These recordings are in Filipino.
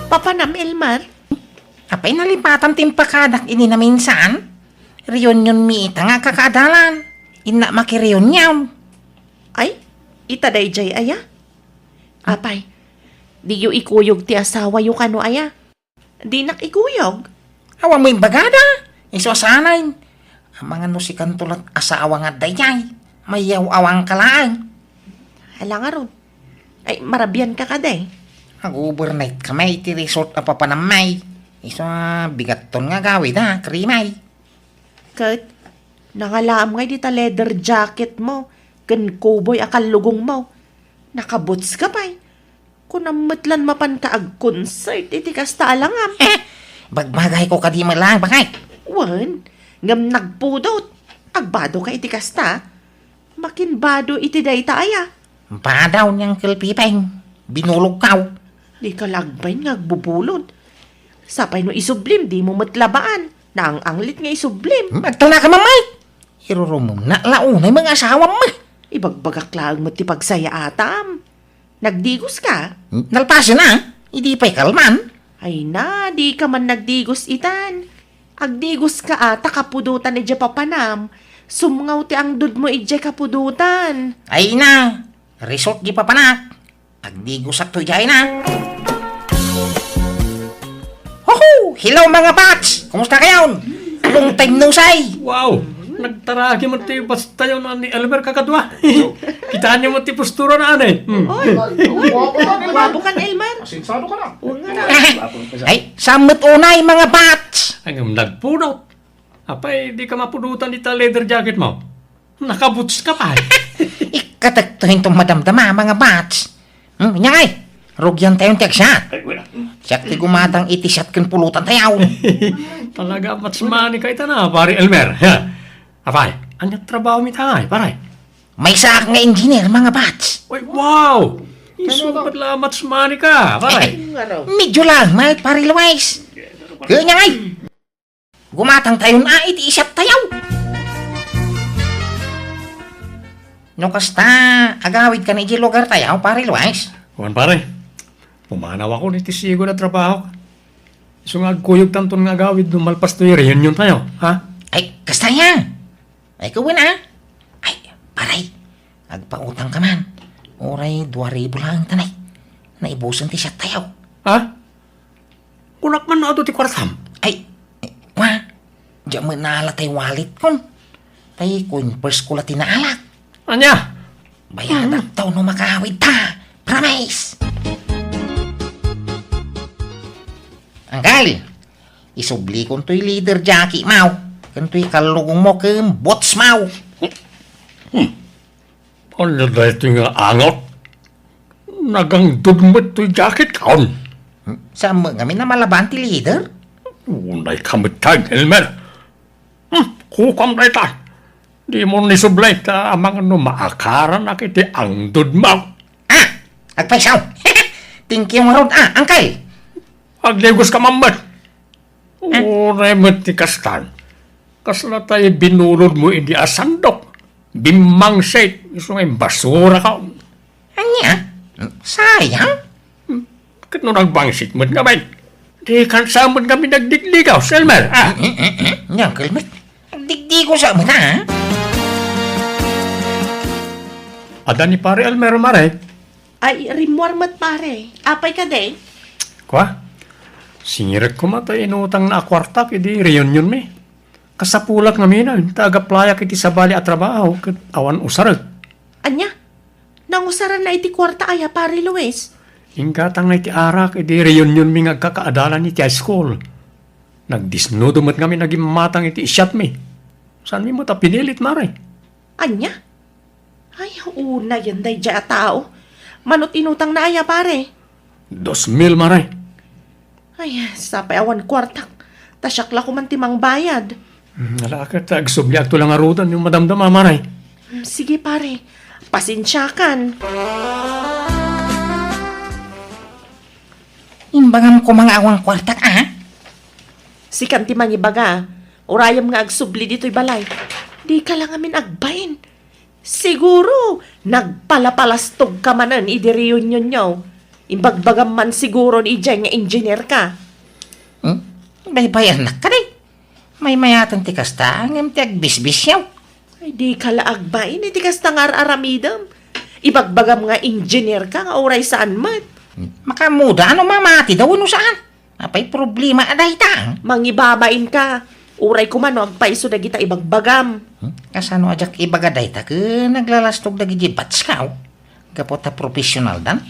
Papanam, Elmar? Apay nalipatan timpakadak ini na minsan. Reunion mi ita nga kakadalan. Ina makireunion. Ay, itaday jay aya? Apay, di yu ikuyog ti asawa yu kano aya? Di nak ikuyog? Awang mo yung bagada. Iso sanay. Ang mga nusikan tulad asawa nga dayay. Mayaw awang kalaan. Hala nga ron. Ay, marabyan ka kaday. Mag-overnight kami iti resort na papanamay. Iso bigat ton nga gawid ha, krimay. Kat, nangalaam nga di ta leather jacket mo. Kan cowboy akal lugong mo. Nakaboots ka pa'y. Kung namatlan mapan ka ag concert, iti kasta alangam. Bagbagay ko kadi malang bakay. Wan, ngam nagpudot. Agbado ka iti kasta. Makinbado iti day taaya. Badaw niyang kilpipeng. Binulog kaw. Di ka lagbay nga agbubulod. Sapay no isublim, di mo matlabaan. Na ang anglit nga isublim. Magtala ka mamay. Irurumom na launay mga asawa mo. Ibagbagak lang mo ti pagsaya atam. Nagdigos ka? Nalpasin na. Hindi pa'y kalman. Ay na, di ka man nagdigos itan. Agdigos ka ata kapudutan ni Papanam. Sumngaw ti ang dud mo ije kapudutan. Ay na. Resort di pa panak. Agdigos at tuyay na. Hoho! Hello mga bats! Kumusta kayo? Long time no say. Wow! Nagtaragi mo ti basta yun ni Elmer kakadwa. Kitaan niyo mo ti postura na ane. Wabo kan, Elmer. Asinsado ka na. Ay, samot unay mga bats! Ang nagpunot. Apay, di ka mapunutan dita leather jacket mo. Nakaboots ka pa. Ikatagtuhin tong madamdama mga bats. Nyay! Rugyan tayong tiyagsat. Siyak ti gumatang itisat kan pulutan tayaw. Talaga matsmani ka ita na, pari Elmer. Apay, anyat trabaho mi tayo, pare. May saak nga engineer mga bats. Uy, wow! Isupat la matsmani ka, pare. Medyo lang, mahal pari Luwais. Kaya nyay! Gumatang tayo na itiisat tayaw. No kasta, agawid ka na iji lugar tayaw, pari Luwais. Kuhan pare, pumanaw ako ni tisigo na trabaho. So nga kuyog tanton nga gawid dumalpas to yung reunion tayo, ha? Ay, kasta yan. Ay, kawin ah. Ay, paray. Agpautang ka man. Oray, 2,000 lang tanay. Naibusan ti siya tayaw. Ha? Kunak man na ito ti kwartam. Ay, diyan mo naalatay wallet kon. Tay, kun first ko lati naalak. Anya? Bayadag taw no makahawid ta. Promise! Angkal, isubli kon to'y leader Jackie mau. Kan to'y kalugong mo kem bots mau. Ano na ito nga angot? Nagang dudmot to'y jacket kaon. Sama kami na malaban ti leader. Unay kamitag, Elmer. Kukam na ita. Di mo nisublay ta amang ano maakaran na kiti ang dudmaw. Agpaisaw. Thank you marod angkal. Aglegos ka mamat. Unay mo ti kastan. Kasla tayo binulod mo hindi asandok. Bimang shake. Gusto nga basura ka. Anya? Sayang. Bakit nung nagbangsit mo nga ba? Di kansamon kami nagdigligaw, Selmer. Yang kalmet. Digdi ko sa muna ha. Ada ni pare Elmer mare. Ay, rimwarmat pare. Apay ka day? Kwa? Singirat ko matay inutang na akwarta kiti reunion mi. Kasapulak nga minan, taga-playa kiti sabali at trabaho, kat awan usarag. Anya? Nangusaran na iti kwarta aya pare Luis. Ingkatang na iti arak, iti reunion mi nga kakaadalan iti high school. Nagdisnudo mat kami naging matang iti isyat mi. Saan mi mo ta pinilit, mare? Anya? Ay, una yan day dya tao. Manot inutang na aya pare. 2,000, mare. Ay, sapay awan kwartak. Tasyakla ko man timang bayad. Nalakat, agsubli to lang arudan yung madamdama, mare. Sige pare, pasensyakan. Imbangam ko mga awang kwartak Si kanti mangibaga, urayam nga agsubli dito'y balay. Di ka lang amin agbayin. Siguro, nagpalapalastog ka manan idi reunion nyo. Imbagbagam man siguro ni Ijay nga engineer ka. Baybayan na ka day. May mayatan ti kasta, ang ti agbisbis yaw. Ay di kalaag ba, ini ti kasta nga aramidam. Ibagbagam nga engineer ka, nga oray saan mat. Makamuda, ano mamati daw, ano saan? Apay problema aday ta. Mangibabain ka. Uray ko man, no, agpaiso na kita ibagbagam. Kasano ajak ibagaday ta, ka naglalastog na gijibats ka, kapot ta profesional dan.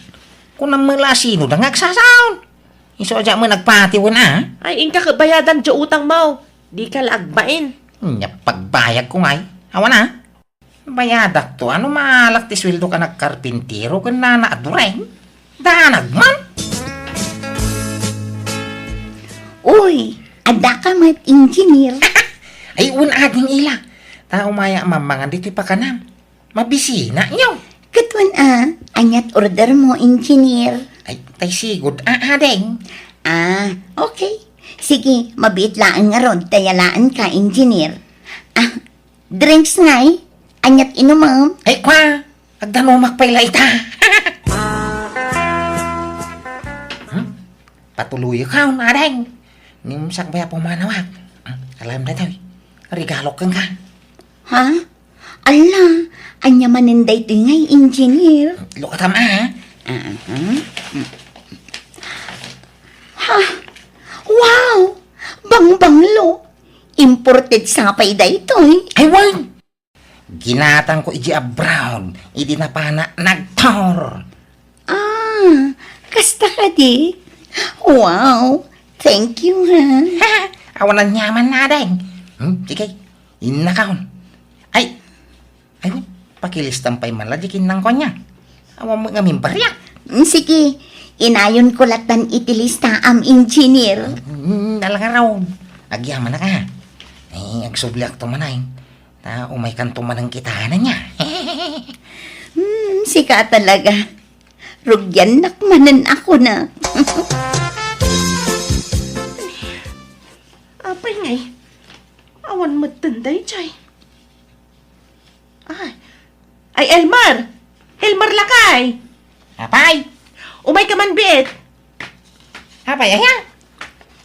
Kung nang malasino da ngagsasaon. Iso ajak mo nagpati na, Ay, ingka kabayadan dya utang mo. Di ka laagbain. pagbayag ko ngay. Awan na. Bayadak to, ano malak ti sweldo ka nagkarpintero, ka na naaduray. Danag man. Uy, ada ka mat engineer. Ay, ading ila. Tao maya mamangan dito'y pakanam. Mabisina nyo. Katwan anyat order mo engineer. Ay, tay sigod, adeng. Okay. Sige, mabit laan nga ron, tayalaan ka engineer. Drinks ngay, anyat inumam. Ay, kwa, agdanumak pa'y laita. Patuloy ka, adeng. Nimsak baya pumanawag. Alam na tayo, regalo kang ka. Ha? Ala, anya maninday to ngay engineer. Lukatam Wow! Bangbanglo! Imported sapay da ito eh. Ay, wag! Ginatang ko iji abroad, idi na pa na nagtor. Kasta ka di? Wow! Thank you ha. Awanan nyaman na deng. Sige, inakaon. Ay, wag, pakilistan pa'y malajikin ng konya. Awan mo nga mimbarya. Sige, inayon ko latan itilista am engineer. Dalang araw. Agyaman na ka. Ay, agsublak tumanay. Ta umay kanto manang kitahanan niya. Sika talaga. Rugyan nakmanan ako na. Apay ngay. Awan matanday, Chay. Ay, Elmar! Elmar lakay! Apay! Umay ka man, Bit! Apay, ayan.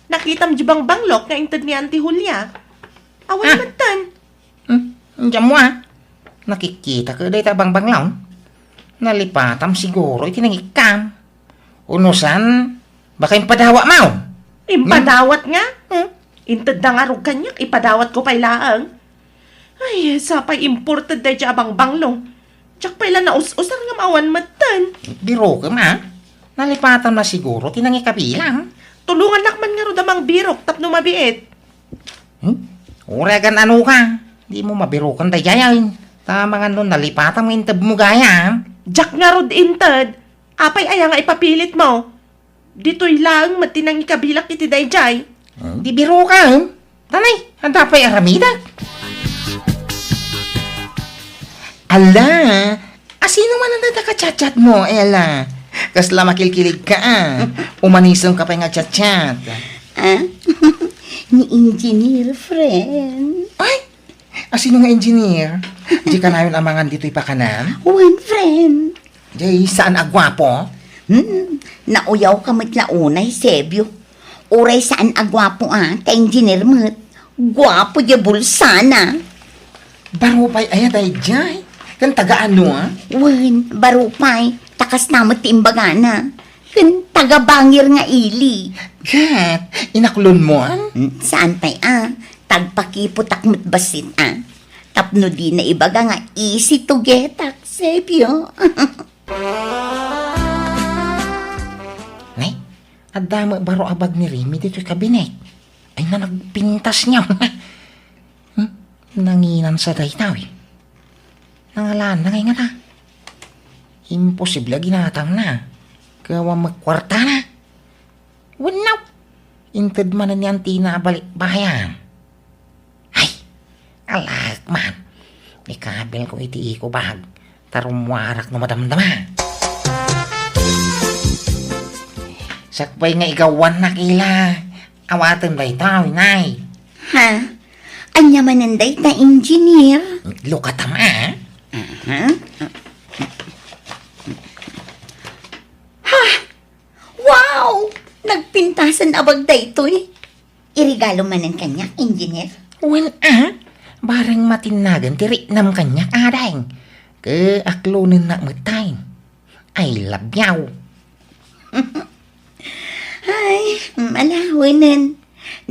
Nakitam jibang banglok nga intad ni Auntie Julia. Awan matan. Diyan mo nakikita ka day tabang banglaw. Nalipatam siguro itinangikam. Unusan, baka yung padawa mo. Impadawat nga. Intad na nga rog kanyak, ipadawat ko pa'y laang. Ay, sapay imported day dya abang banglong. Tsak pa'y na us-usar nga maawan matan. Biro ka Nalipatan na siguro, tinangikabilang. Tulungan nakman nga ro damang birok tapno mabiit. Uragan ano ka? Di mo mabirukan dayayan. Tama nga nun, nalipatan mo intab mo gaya. Jack nga rod intad. Apay aya nga ipapilit mo. Dito'y lang matinang ikabilak iti dayjay. Di biro ka, Tanay, handa pa'y aramida. Ala, asino man ang nataka-chat-chat mo, Ella? Kasla makilkilig ka, Umanisang ka pa nga chat-chat. Ni engineer friend. Ay, asino nga engineer? Di ka namin amangan dito'y pakanan? One friend. Di, saan agwapo? Nauyaw ka matlaunay, Sebyo. Uray saan agwapo ta engineer mat. Gwapo ya bulsana. Baro pa'y ayaday jay. Kan taga ano, Wen, barupay, takas namat timbagana. Kan taga bangir nga ili. Gat, inakulon mo, Saan pa'y tagpakiputak mo't basit Tapno di na ibaga nga easy to get Sebyo. Nay, adama baro abag ni Remy dito'y kabinet. Ay na nagpintas niya. Nanginan sa daytaw Nangalaan na ngay nga na. Imposible ginatang na. Kawa magkwarta na. Wanaw. Intad man na ni Antina balik bayan. Ay, alak man. Ikabil ko iti ko bag. Tarumwarak na madamdama. Sakbay nga igawan na kila. Awatan ba itaw, inay? Ha? Anya mananday na engineer? Lukatam, Asan abag da ito eh? Irigalo man ang kanya, engineer. Well, barang matinagan tiri nam kanyak adang. Ke aklonin na matay. I love yaw. Ay, malahunan.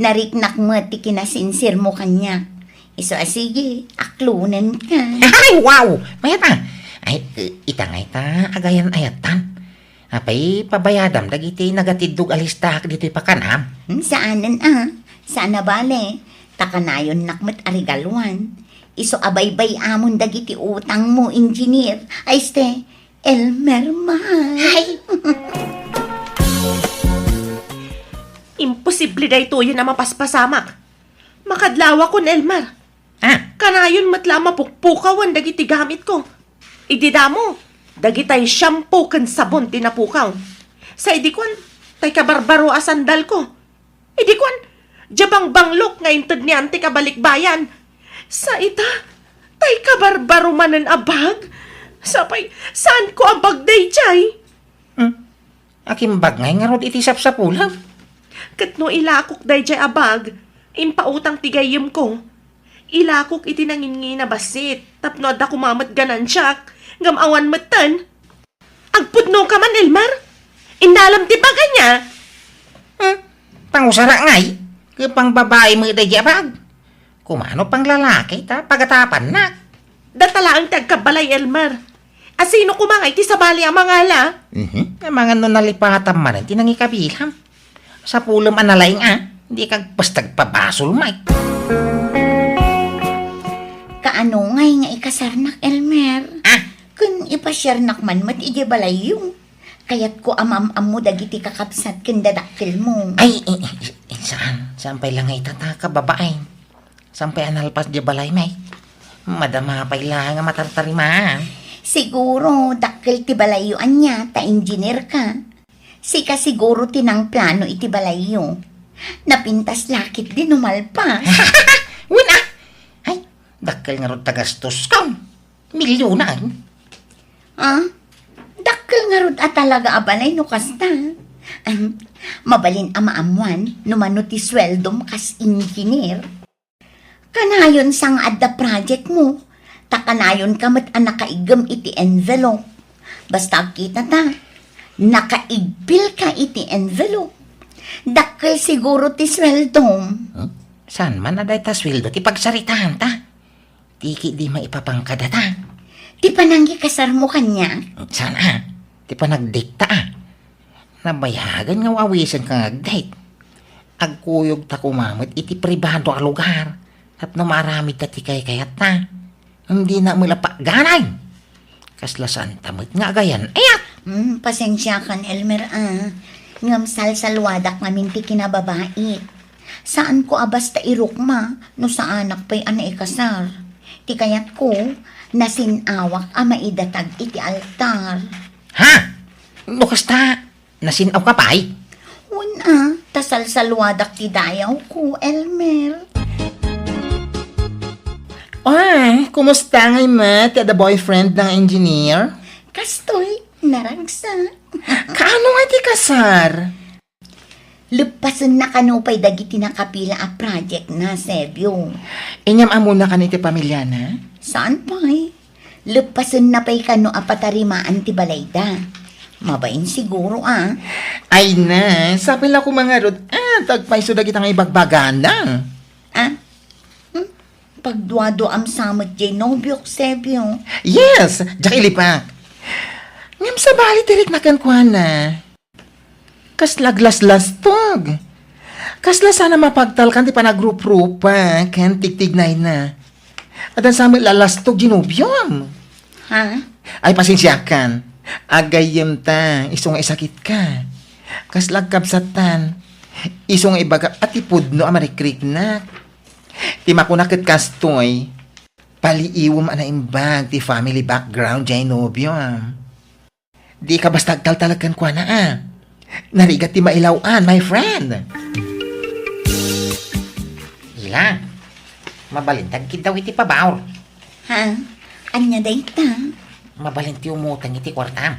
Nariknak mo at ikinasinsir mo kanya. Iso sige, aklunan ka. Ay, wow! Mayata. Ay, itangay ta, agayan ayatan. Apay, pabayadam, dagiti nagatidug alistak dito pakanam. Saanan Sana bale. Takanayon nakmet arigalwan. Iso abaybay amon dagiti utang mo, engineer. Ay ste, Elmer mahal. Ay, Imposible da ito yun na mapaspasamak. Makadlawa kon, Elmer. Kanayon matla mapukpukawan dagiti gamit ko. Ididamo, dagitay shampoo kan sabon tinapukaw. Sa idikwan, tay kabarbaro a sandal ko. Idikwan, jabang banglok nga intod ni ante kabalikbayan. Sa ita, tay kabarbaro manan abag. Sapay, saan ko abag day chay? Akim bagay nga rod iti sapsapulang. Kat no ilakok day chay abag, impautang tigayim ko. Ilakok iti nangin na basit, tapno adda kumamat ganan siya, ngamawan matan. Agpudno ka man, Elmer? Inalam ti bagay niya? Pangusara ngay, ke pang babae mo iti abag. Kumano pang lalaki ta, pagatapan na. Datala ang tagkabalay, Elmer. Asino kumangay ti sabali ang mangala? Mga no nalipatan man, tinangi kabilang. Sa pulam analaing hindi kag pastag pabasol, Mike. kaano ngay nga ikasarnak, Elmer? Kun ipasyarnak man mat ije balayong. Kayat ko amam-am mo dagiti kakapsat ken dadakkel mo. Ay, saan? Sampay lang ay tataka babae. Sampay analpas di balay, Mike. Madama pa ilang nga matartarima. Siguro dakkel ti balayuan niya, ta engineer ka. Sika siguro tinang plano iti balayo. Napintas lakit din umalpas. Wina! Ay, dakkel nga rod tagastos ka. Milyonan. Dakkel nga rod at talaga abalay no kasta. Mabalin amaamuan no mano ti sweldom kas engineer. Kanayon sang adda project mo. Takanayon ka mat nakaigam iti envelope. Basta kita ta, nakaigbil ka iti envelope. Dakkel siguro ti sweldom. Saan man na ta sweldo ti pagsaritahan ta? Tiki di maipapangkada ta. Ti pananggi kasar mo kanya. Saan Ti panagdate ta Nabayagan nga wawisan ka ngagdate. Agkuyog ta kumamit iti pribado a lugar. At namaramid ta ti kay kayat ta. Hindi na mulapak ganay. Kaslasan tamit nga gayan. Ayat! Pasensya kan, Elmer, Ngam salsalwadak namin ti kinababait. Saan ko abasta irukma no sa anak pa'y ana ikasar. Ti kayat ko, nasinawak maidatag iti altar. Ha? Lukas ta, nasinaw ka pa'y? Una, tasalsalwadak ti dayaw ko, Elmer. Ay, kumusta ngay mat? The boyfriend ng engineer? Kastoy, naragsa. Kaano nga ti kasar? Lupason na kanupay dagiti nakapila a project na, Sebyo. Inyam amuna ka ti pamilya na? Saan pa'y? Lupason na pa'y kano apatarimaan ti balayda. Mabain siguro, Ay na, sabi lang ko mga rod, tagpay so dagita nga ibagbagan na. Pagduado am samot jay nobyok, Sebyo. Yes, jak ilipak. Ngam sa bali tirik na kankwa na. Kaslaglas-las tog. Kasla sana mapagtal kan ti panagrup-rupa, kan tigtignay na. At ang sami lalastog ginubyom. Ay pasensya kan. Agayem ta, isong isakit ka. Kaslag kabsatan. Isong ibaga atipudno amarikrik na. Ti makunakit kastoy. Paliiwom ana imbag ti family background jay nobyo. Di ka basta agtaltalagan kwa na Narigat ti mailawan, my friend. Ila, mabalintag kit daw iti pabawr. Anya day ta? Mabalinti umutang iti kwartam.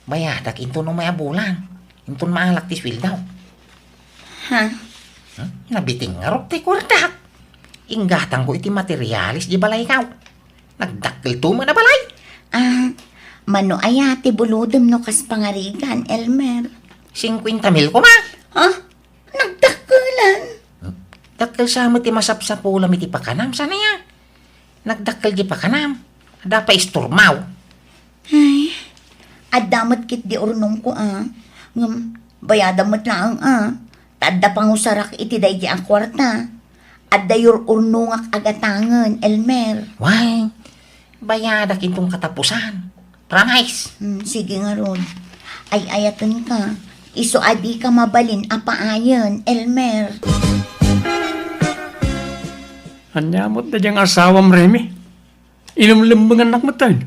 Bayadak into no may abulan. Into maalak ti swil daw. Ha? Nabiting nga rok ti kwartak. Inggatang ko iti materialis di balay kaw. Nagdakil tumo na balay. Mano aya ti buludom no kas pangarigan, Elmer. 50,000 ko ma. Ha? Nagdakulan. Dakil sa mo ti masapsapulam iti pakanam. Sana ya? Nagdakil di pakanam. Ada pa isturmaw. Ay, adamot kit di urnong ko bayadamot lang Tadda pangusarak iti day di ang kwarta. Adda yor urnongak agatangan, Elmer. Why? Bayadak itong katapusan. Promise. Sige nga ron. Ay ayatan ka. Iso adi ka mabalin apaayon, Elmer. Anyamot na diyang asawam, Remy. Ilumlimbangan nakmatan.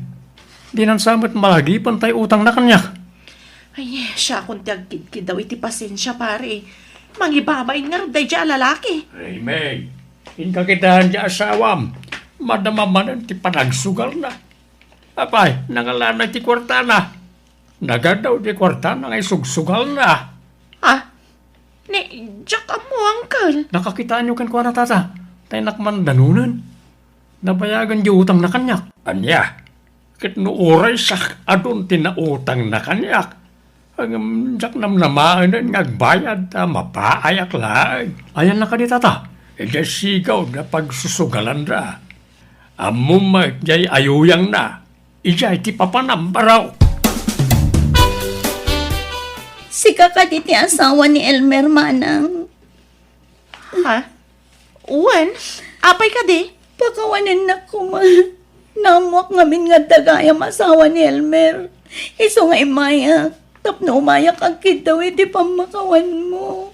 Di nang samot malagi pantay utang na kanya. Ay, siya kung tiagkid daw iti pasensya pare. Mangibabain nga rin day lalaki. Remy, inkakitahan di asawam. Madamaman ti panagsugal na. Apay, nangalana ti kwarta na. Nagadaw ti kwarta na ngay sugsugal na. Ni, Jack mo, uncle. Nakakitaan nyo kan kwa na tata. Tay nakman danunan. Nabayagan di utang na kanyak. Anya, kit no oray sak adun tinautang na kanyak. Ang jak namnamaan na ngagbayad ta mapaayak lang. Ayan na ka di tata. Ega sigaw na pagsusugalan na. Amum jay ayuyang na. Ijay ti papanambaraw. Sika ka di ti asawa ni Elmer manang. Uwan, apay ka di? Pakawanin na ko Namuak ngamin nga dagayam asawa ni Elmer. Iso nga imayak. Tapno umayak ang kid daw iti pamakawan mo.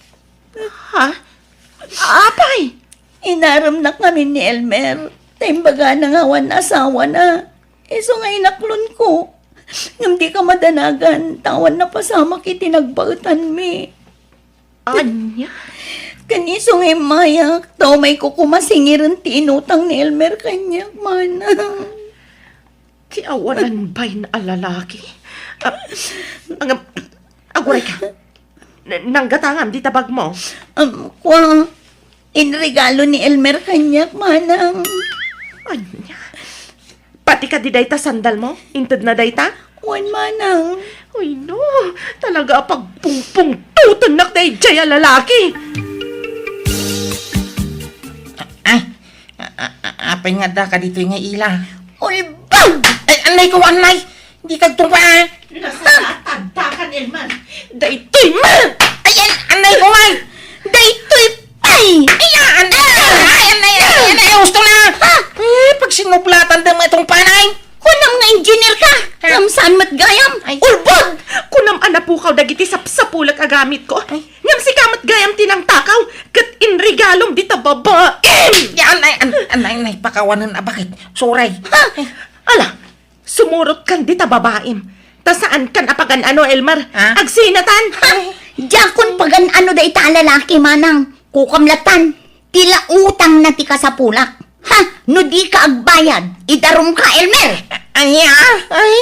Apay? Inaram na kami ni Elmer. Taimbaga na nga wan asawa na. Iso nga inaklon ko. Ngam di ka madanagan. Tawan na pasama kiti nagbautan mi. Anya? Kaniso nga imayak. Tao may kukumasingiran ti inutang ni Elmer kanya. Manang. Kiawanan ba'y na alalaki? Aguray ka. Nanggatangam di tabag mo. Kwa, inregalo ni Elmer kanya, manang. Anya? Pati ka di dayta sandal mo? Inted na dayta? Wan manang. Uy no, talaga pagpungpung tutunak day jaya lalaki. Apay nga da ka dito nga ila. Ulbang! Ay, anay ko, anay! Hindi ka tumpa. Nasatagdakan, Elman. Daytoy man! Ayan, anay ko, ay! Daytoy pay! Ayan, anay, gusto na! Pag sinuplatan daw mo itong panay! Kunam nga engineer ka! Kamsaan mat gayam! Ay. Ulbag! Kunam anapukaw dagiti sapulak agamit ko. Ngam si kamat gayam tinang takaw. Kat inregalom di tababaim! Yan, anay, pakawanan na bakit? Suray. Ala, sumurot kan di tababaim. Ta saan kan apagan ano, Elmar? Ha? Agsinatan! Jakon pagan ano da ita lalaki manang. Kukamlatan. Tila utang na ti ka sa pulak. No di ka agbayad. Idarom ka, Elmer! Anya, ay!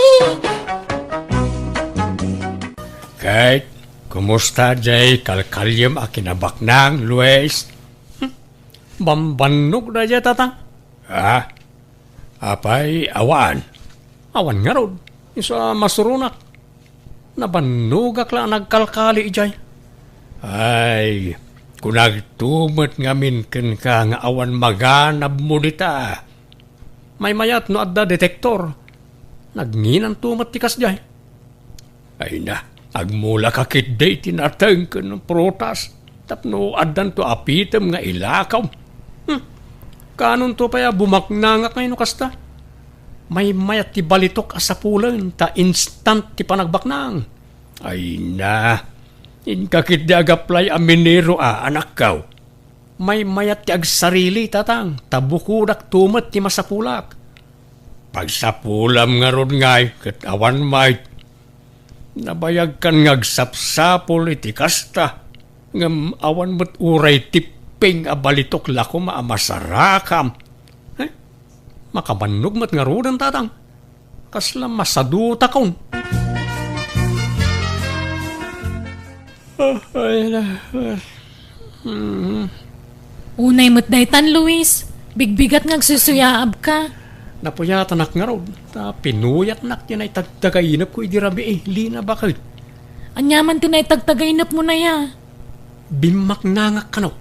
Kahit, kumusta jay kalkalyam akinabaknang, Luis? Bambanok na jay tatang? Apay, awan. Awan nga rod. Isa masurunak. Nabanugak lang nagkalkali jay. Ay, kung nagtumot ngamin ken ka nga awan maganab mo dita. May mayat no adda detektor. Nagnginan tumot tikas jay. Ay na, agmula kakit day tinatang ka ng protas. Tapno addan to apitem nga ilakaw. Kanon to paya bumakna nga kayo no kasta. May mayat ti balitok asapulan ta instant ti panagbaknang. Ay na, inkakit di agaplay aminero anak kaw. May mayat ti agsarili tatang, tabukudak tumat ti masapulak. Pagsapulam nga ron ngay, kat awan may, nabayag kan ngagsapsapol iti kasta, ngam awan mo't uray tiping abalitok lako maamasarakam. Makabannog mat nga rodan tatang, kasla masaduta kaun. Unay mo't daytan, Luis. Bigbigat nga agsusuyaab ka. Napuyatan nak nga raw. Ta pinuyat nak yan ay tagtagainap ko idirabi Lina bakit? Anyaman tinay tagtagainap mo na ya. Bimak nangak ka no.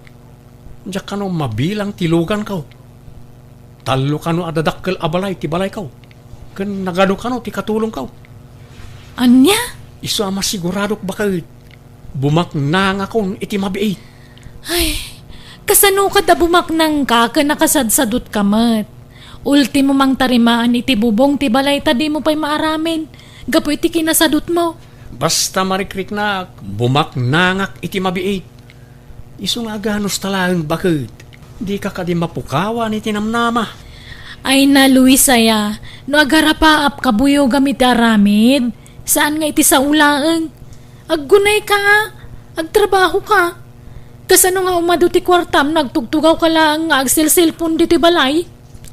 Diyak ka no mabilang tilugan ka. Talo ka no adadakkel abalay ti balay ka. Kan nagano ka no ti katulong ka. Anya? Isu ama siguradok bakit? Bumak nangak ko iti mabiit. Ay, kasano ka da bumaknang ka nakasadsadot kamat. Ultimo mang tarimaan iti bubong ti balay ta di mo pa'y maaramin. Gapo iti kinasadot mo. Basta marikrik na bumak nangak iti mabiit. Isu nga ganos talang bakit? Di ka kadi mapukawan iti namnama. Ay na, Luisaya, no agarapaap kabuyo gamit aramid. Saan nga iti sa ulaang? Aggunay ka nga. Agtrabaho ka. Kasano nga umado ti kwartam nagtugtugaw ka lang nga agsilsilpon diti balay?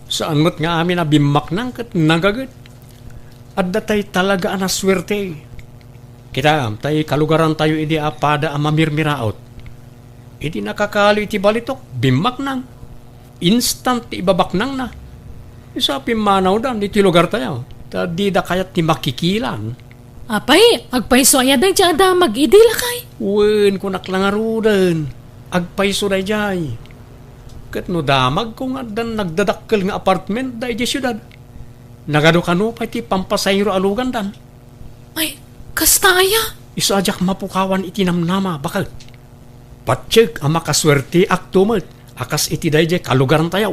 Saan mo't nga amin na bimak nang kat nagagat? At datay talaga anaswerte. Kita, tay kalugaran tayo idi apada amamirmiraot. Idi nakakalo iti balitok, bimak nang. Instant ibabak nang na. Isa pimanaw dan, iti lugar tayo. Ta di da kayat ti makikilan. Apay, agpaiso ayaday jada mag-idila kay. Wen ko naklangarudan. Agpaiso day jay. Kat no damag ko nga dan nagdadakkel nga apartment day di syudad. Nagado kano pa iti pampasayro alugan dan. Ay, kastaya. Isadyak mapukawan iti namnama bakal. Patsik ang makaswerte aktumat. Akas iti day jay kalugaran tayaw.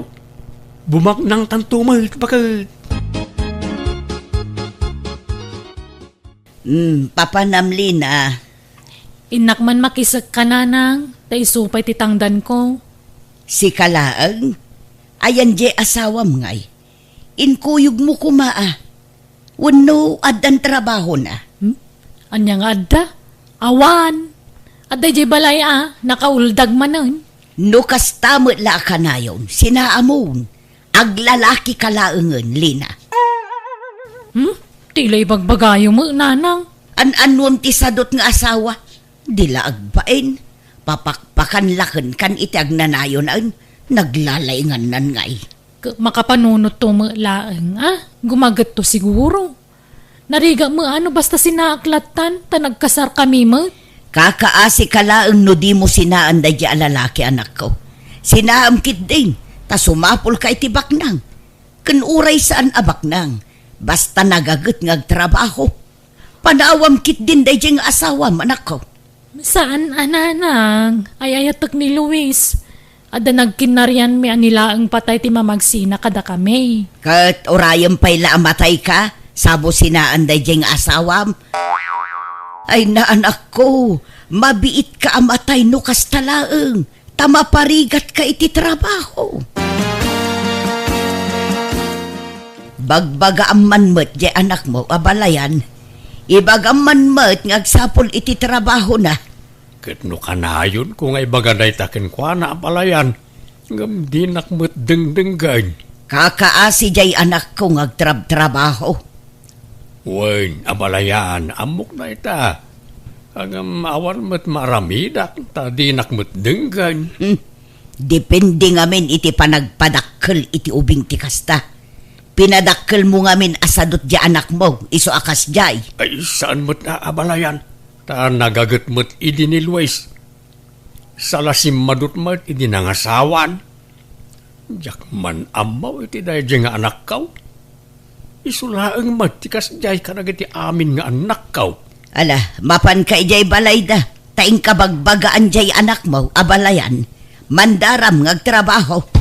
Bumak nang tantumat bakal. Papanamli na. Inak man makisak ka nanang, tay supay titangdan ko. Si Kalaang, ayan je asawam ngay. Inkuyog mo kumaa. Wano adan trabaho na. Anya nga adda? Awan. Adda jay balay nakauldag manon. No kastamot la ka na yun, sinaamon. Aglalaki kalaangan, Lina. Tilay bagbagayo mo, nanang. An-anwam ti sadot nga asawa. Dila agbain. Papakpakan laken kan iti agnanayon an. Naglalayngan nan ngay. Makapanunot to mo laang, Gumagat to siguro. Nariga mo basta sinaaklatan, ta nagkasar kami mo. Kakaasi ka laang no di mo sinaan da di alalaki anak ko. Sinaamkit din, ta sumapol ka iti baknang. Kanuray saan abaknang, basta nagagat ngagtrabaho. Panawam kit din da di nga asawam anak ko. Saan, ananang? Ay ayatok ni Luis. Ada nagkinaryan mi anilaang patay ti mamagsina kada kami. Kat orayam pa'y laamatay ka, sabo sinaan da di nga asawam. Ay na anak ko, mabiit ka amatay no kastalaang, tamaparigat ka iti trabaho. Bagbaga amman met di anak mo, abalayan. Ibagam man met ngagsapol iti trabaho na. Kat no kanayon kung ay bagaday takin kwa na apalayan. Ngam di nakmet dengdenggan. Kakaasi jay anak ko ngagtrabaho. Wen, abalayan, amok na ita. Agam awan met maramidak, ta di nakmet denggan. Depende ngamin iti panagpadakkel iti ubing ti kasta. Pinadakkel mo ngamin asadot di anak mo, iso akas jay. Ay, saan mo't na abalayan? Ta nagagat mo't idi ni Luis. Salasim madut mo't idi nangasawan. Jak man amaw iti dahi nga anak kaw. Isulaang matikas jay karagiti amin nga anak kaw. Ala, mapan ka ijay balay da. Taing kabagbagaan jay anak mo, abalayan. Mandaram ngagtrabaho.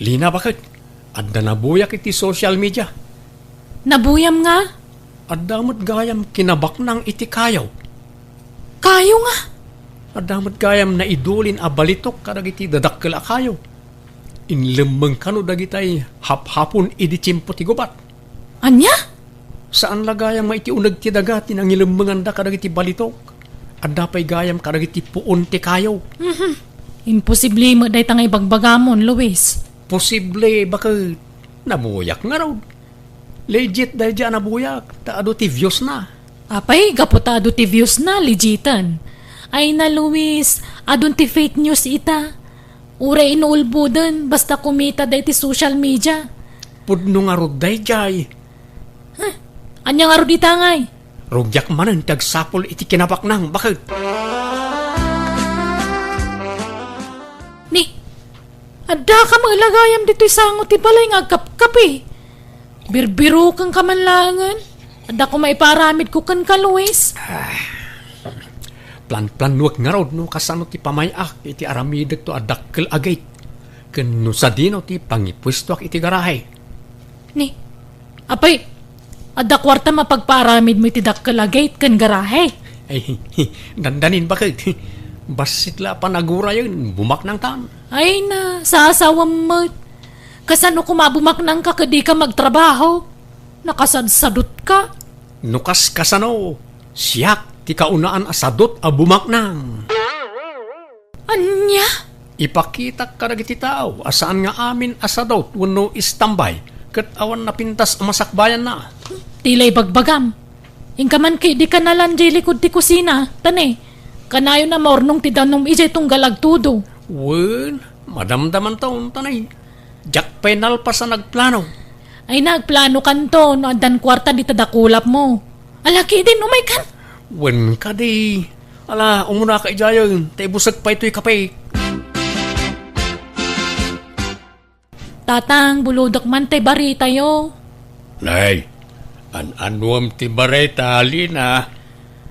Lina bakit? Adda nabuyak iti social media. Nabuyam nga? Adda mo't gayam kinabak ng iti kayaw. Kayo nga. Adda mo't gayam na idulin abalitok karagiti dadakkel a kayaw. Inlemeng kano dagitay hap-hapon idi tsimpo ti gubat. Anya? Saan lagayam maiti unag ti dagat tinang ilemengan da karagiti balitok. Adda pa'y gayam karagiti puon ti kayaw. Imposible mo day tangay bagbagamon, Luis. Posible bakit nabuyak nga raw. Legit dahil dyan nabuyak. Taado ti views na. Apay, gapotado ti views na, legitan. Ay na Luis, adun ti fake news ita. Ure inuulbo dun, basta kumita day ti social media. Pudno nga rod day jay. Anya nga ro di tangay? Rugyak manan tagsapol iti kinapak nang bakit? Ni, adda ka mailagayam dito'y sango ti balay nga agkap-kapi. Birbiro kang kamanlangan. Adda ko maiparamid ko kan ka, Luis. Plan-plan nuwag nga rod no kasano ti pamayak iti aramidag to adakkel agay. Ken no sa dino ti pangipwesto iti garahe. Ni, apay, adda kwarta mapagparamid mo iti dakkalagay kan garahe. Ay, dandanin bakit? Basit la panagura yun, bumak ng tan. Ay na, sasawam mo. Kasano kumabumak nang ka kadi ka magtrabaho? Nakasadsadot ka. Nukas kasano, siyak ti kaunaan asadot a bumak nang. Anya? Ipakita ka na iti tao, asaan nga amin asadot, wano istambay, kat awan na pintas masakbayan na. Tilay bagbagam. Ingkaman kay di ka nalan jay likod ti kusina. Tane, kanayo na mornong ti danom ijay tong galagtudo. Wen, madamdaman taon tanay. Jack penal pa sa nagplano. Ay nagplano kanto no adan kwarta di tadakulap mo. Alaki din umay kan. Wen ka di. Ala, umuna ka ijayon, tay busag pa ito'y kape. Tatang, buludok man tay bari tayo. Nay, an-anuam ti bareta, Lina.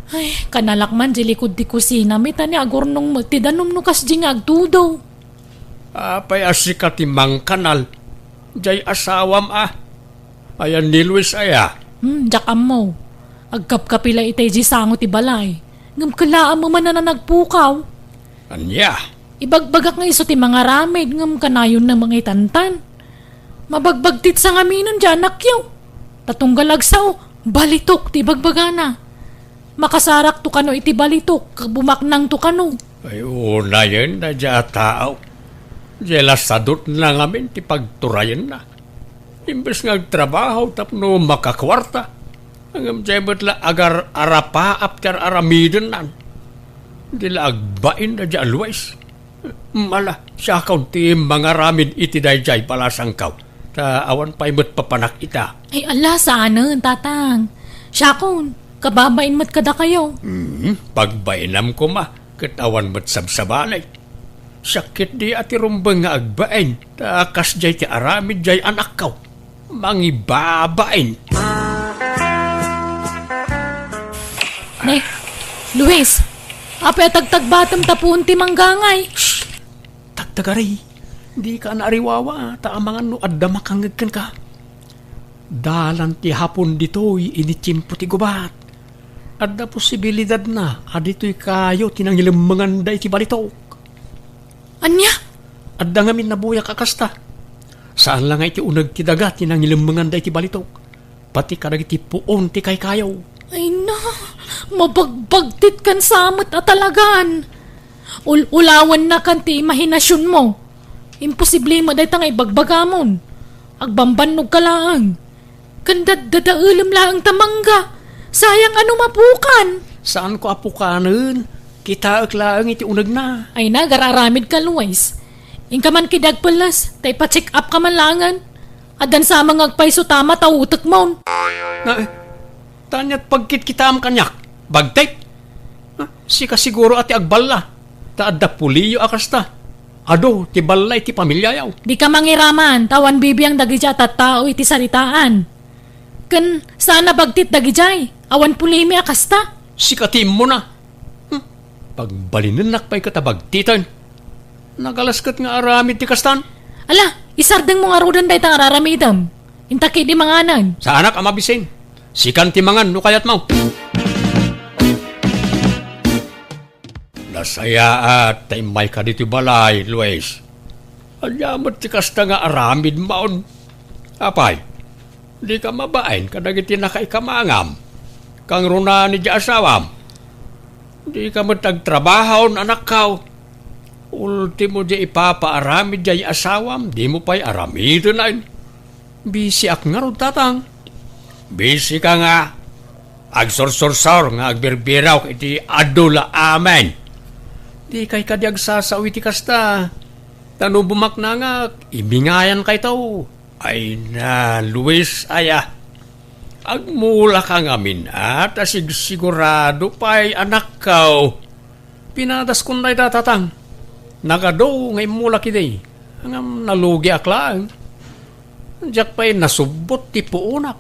Ay, kanalakman di likod ti kusina. May tani agornong magtidanom no kas di nga agtudo. Apay asika ti mang kanal. Jay asawam Ayan ni Luis aya. Jakam mo. Agkap-kapila itay di sango ti balay. Ngam kalaan mo man na nagpukaw. Anya, Ibagbagak nga iso ti mga ramid. Ngam kanayon na mga itantan. Mabagbagtit sa ngaminon dyan nakyaw. Tatunggal agsaw. Balitok ti bagbagana. Makasarak to kano iti balitok. Bumaknang to kano. ay una yun na dya tao. Jela sadot na ngamin ti pagturayan na. Imbes nga trabaho tapno makakwarta. Ang jebet la agar arapa apter aramiden nan. Dila agbain na dya always. Mala, siya kaunti mga ramin iti dayjay palasangkaw. Ta awan pa imot papanak ita. Ay ala saan tatang. Syakon, kababain mat kada kayo. Pagbainam ko ma, katawan mo't sabsabalay. Sakit di ati rumbang nga agbain. Ta kas jay ti aramid jay anak kaw. Mangibabain. Ne, Luis, apay tagtagbatam tapun ti manggangay. Tagtagari, di ka naariwawa, taamangan no adda makangagkan ka. Dalan ti hapon dito'y initsimpo ti gubat. Adda posibilidad na, adito'y kayo tinangilamangan day ti balitok. Anya? Adda ngamin nabuya kakasta. Saan lang ay ti unag ti dagat tinangilamangan day ti balitok. Pati karag ti puon ti kay kayo. Ay na, mabagbagtit kan samot at talagan. Ulawan na kan ti imahinasyon mo. Imposible mo day tangay bagbagamon. Agbambanog ka lang. Kandad dadaulam lang tamangga. Sayang ano mapukan. Saan ko apukanan? Kita lang iti unag na. Ay na, gararamid ka Luis. Ingka man kidag pelas, tay pa-check up ka man langan. Adan sa mga agpaiso tama tautak mo. Na, tanyat pagkit kita am kanyak. Bagtek. Sika siguro ati agballa. Taadda puliyo akasta. Ado, ti balay ti pamilya yaw. Di ka mangiraman, tawan bibiyang dagijay at tao iti saritaan. Kan sana bagtit dagijay, awan pulimi akasta. Sikatim mo na. Pagbalinan nakpay katabagtitan. Nagalaskat nga aramid ti kastan. Ala, isardeng mo nga rodan day tang araramidam. Intaki di manganan. Sa anak amabisin. Sikan ti mangan no kayat mo. Nasaya at taimay ka dito balay, Luis. Alyamat ti kasta nga aramid maon. Apay, di ka mabain kadagiti nakaikamangam. Kang runa ni di asawam. Di ka matagtrabaho anak kao. Ultimo di ipapaaramid di asawam, di mo pa'y aramid na yun. Bisi ak nga ron tatang. Bisi ka nga. Agsorsorsor nga agbirbiraw iti adula amen. Di kay kadyag sasawi ti kasta. Tano bumak na nga, ibingayan kay tao. Ay na, Luis, aya. Agmula ka ngamin at sigurado pa'y anak kaw. Pinadas kong na itatang. Nagado ngay mula kiday. Ang nalugi aklaan. Diyak pa'y nasubot ti puunak.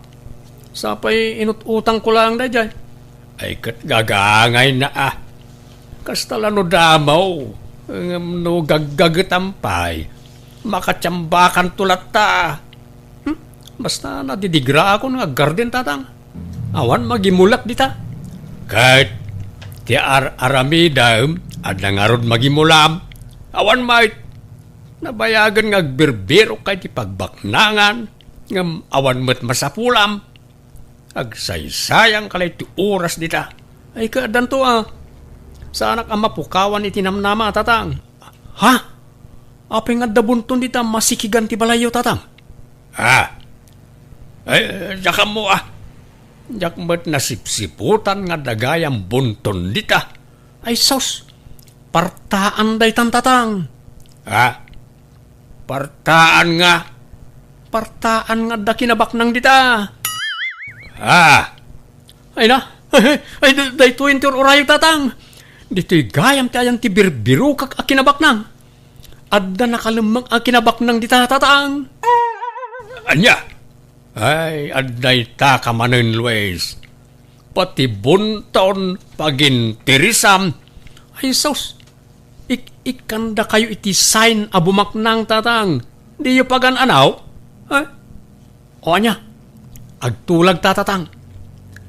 Sapay inututang ko lang na dyan. Ay kat gagangay na Kastala no damaw. No gaggagatampay. Makatsambakan tulat ta. Basta nadidigra ako nga garden tatang. Awan magimulak dita. Kahit ti aramidam at nangarod magimulam. Awan mait. Nabayagan nga birbiro kay ti pagbaknangan. Ngam awan met masapulam. Agsaysayang kalay ti oras dita. Ay kadanto sa anak ang mapukawan itinamnama tatang. Ha? Apay nga dabunton dita masikigan ti balayo tatang. Ay, jaka mo Jak mo't nasipsiputan nga dagayang bunton dita. Ay sos, partaan day tatang. Partaan nga da kinabaknang dita. Ay na, ay day tuwin ti orayog tatang. Dito'y gayam ti ayan ti birbiru kak akinabaknang. Adda nakalumang akinabaknang dita tatang. Anya? Ay, adday ta kamanen Luis. Pati bunton pagintirisam. Ay sos, ikanda kayo iti sign abumaknang tatang. Di yu pagan anaw? O anya, agtulag tatatang.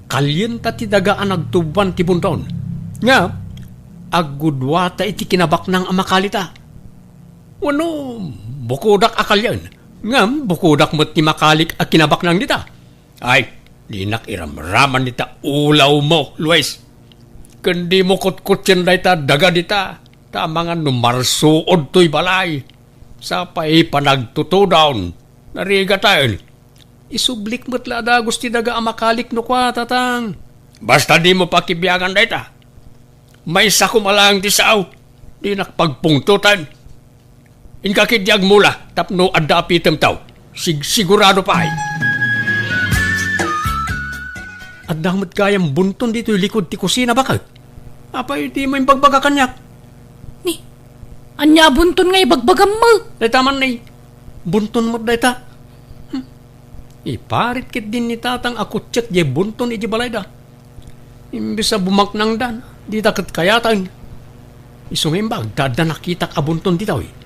Kalyen ta ti dagaan agtuban ti bunton. Nga, aggudwata iti kinabaknang amakalita. Wano, bukudak akalyan. Ngam, bukudak mo't ti makalik a kinabaknang dita. Ay, di nakiramraman dita ulaw mo, Luis. Kundi mo kutkutsin da ita daga dita. Ta mga numarsuod to'y balay. Sa pa'y panagtutudawn. Nariga tayo. Isublik mo't lada gusti daga amakalik no kwa, tatang. Basta di mo pakibiyagan da ita. May sakumalang ti sao. Di nakpagpungtutan. Inkakidyag mula, tapno adda apitem tao. Sigurado pa ay. Adang mat kayang bunton dito yung likod ti kusina bakit? Apay di mo yung bagbaga kanyak. Ni, anya bunton nga ibagbagam mo. Day taman na bunton mo day ta. Iparit kit din ni tatang akutsyak di bunton iji balay da. Imbis sa bumaknang dan, di takot kayatan. Isungin dada nakita ka bunton dito eh.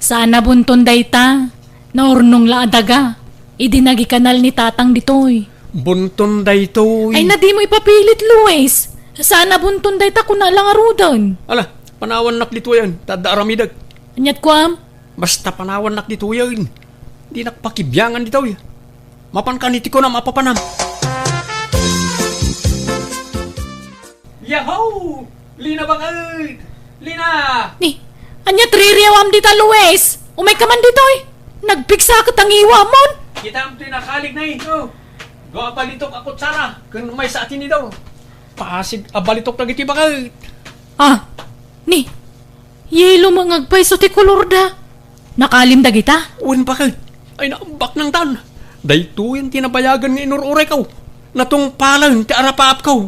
Sana bunton dayta. Naurnong laadaga. Idinagi kanal ni tatang ditoy. Bunton dayto. Ay na di mo ipapilit, Luis. Sana bunton dayta kuna lang arudan. Ala, panawan nak dito yan. Tada aramidag. Anyat ko am? Basta panawan nak dito yan. Di nakpakibyangan dito yan. Mapan kaniti ko na mapapanam. Yahoo! Lina bakal! Lina! Ni, anyat ririawam dita, Luis. Umay ka man ditoy. Nagpiksa ka tangiwa mon. Kita ang tinakalig na ito. Gawa balitok ako tsara. Kung may sa atin ito. Pasig abalitok na giti bakal. Ni, yelo mangagpay so ti kolor da. Nakalim da kita? Uwin bakal. Ay naambak ng tan. Dayto yung tinabayagan ng inururay kaw. Natong palang ti arapaap kaw.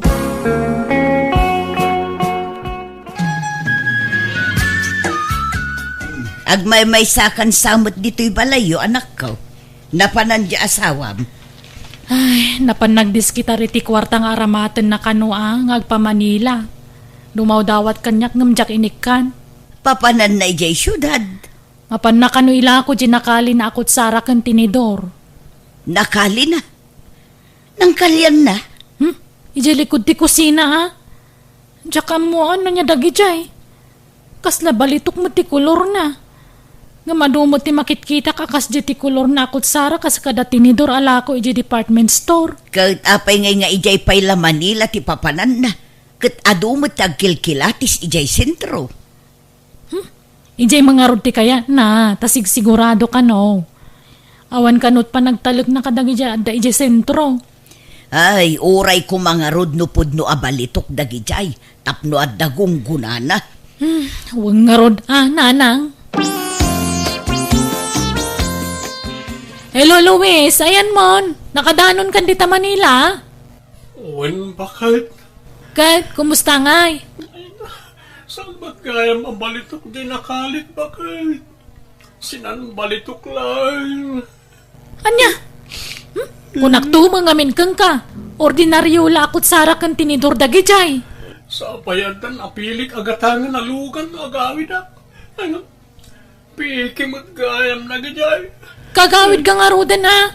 Agmay-may sakan samot dito'y balayo, anak ko. Napanan di asawam. Ay, napanagdis kita riti kwartang aramaten na kanoa ngagpa Manila. Dumaw dawat kanyak ngamjak inikkan. Papanan na ijay syudad. Mapan na kano ila ako jinakali na akot sara kan tinidor. Nakali na. Nang kalyan na. Ijay likod ti kusina ha. Diyak mo ano niya dagi jay. Kasla balitok mo ti kulor na. Nga madumot ti makitkita kakas di ti kulor na akot sara kas kada tinidor ala ko iji department store. Kahit apay ngay nga ijay pay la Manila ti papanan na. Kat adumot tagkilkilatis ijay sentro. Ijay mga rod ti kaya na, tasig sigurado ka no. Awan kanot pa nagtalog na kadagi dya da ijay sentro. Ay, oray ko mga rod no pud no abalitok dagi jay. Tapno at dagong gunana. Huwag nga rod, nanang. Hello, Luis. Ayan mon. Nakadanon kan dita Manila. Wen, bakit? Kat, kumusta ngay? Saan ba kaya mabalitok di nakalit? Bakit? Sinan balitok lang. Anya? Kung nagtumang amin kang ka, ordinaryo lakot sara kan tinidor dagi jay. Sa bayadan, apilik agatangan na lugan agawid na. Ano? Pikimot gayam na gajay. Kagawid ka nga rodan ha.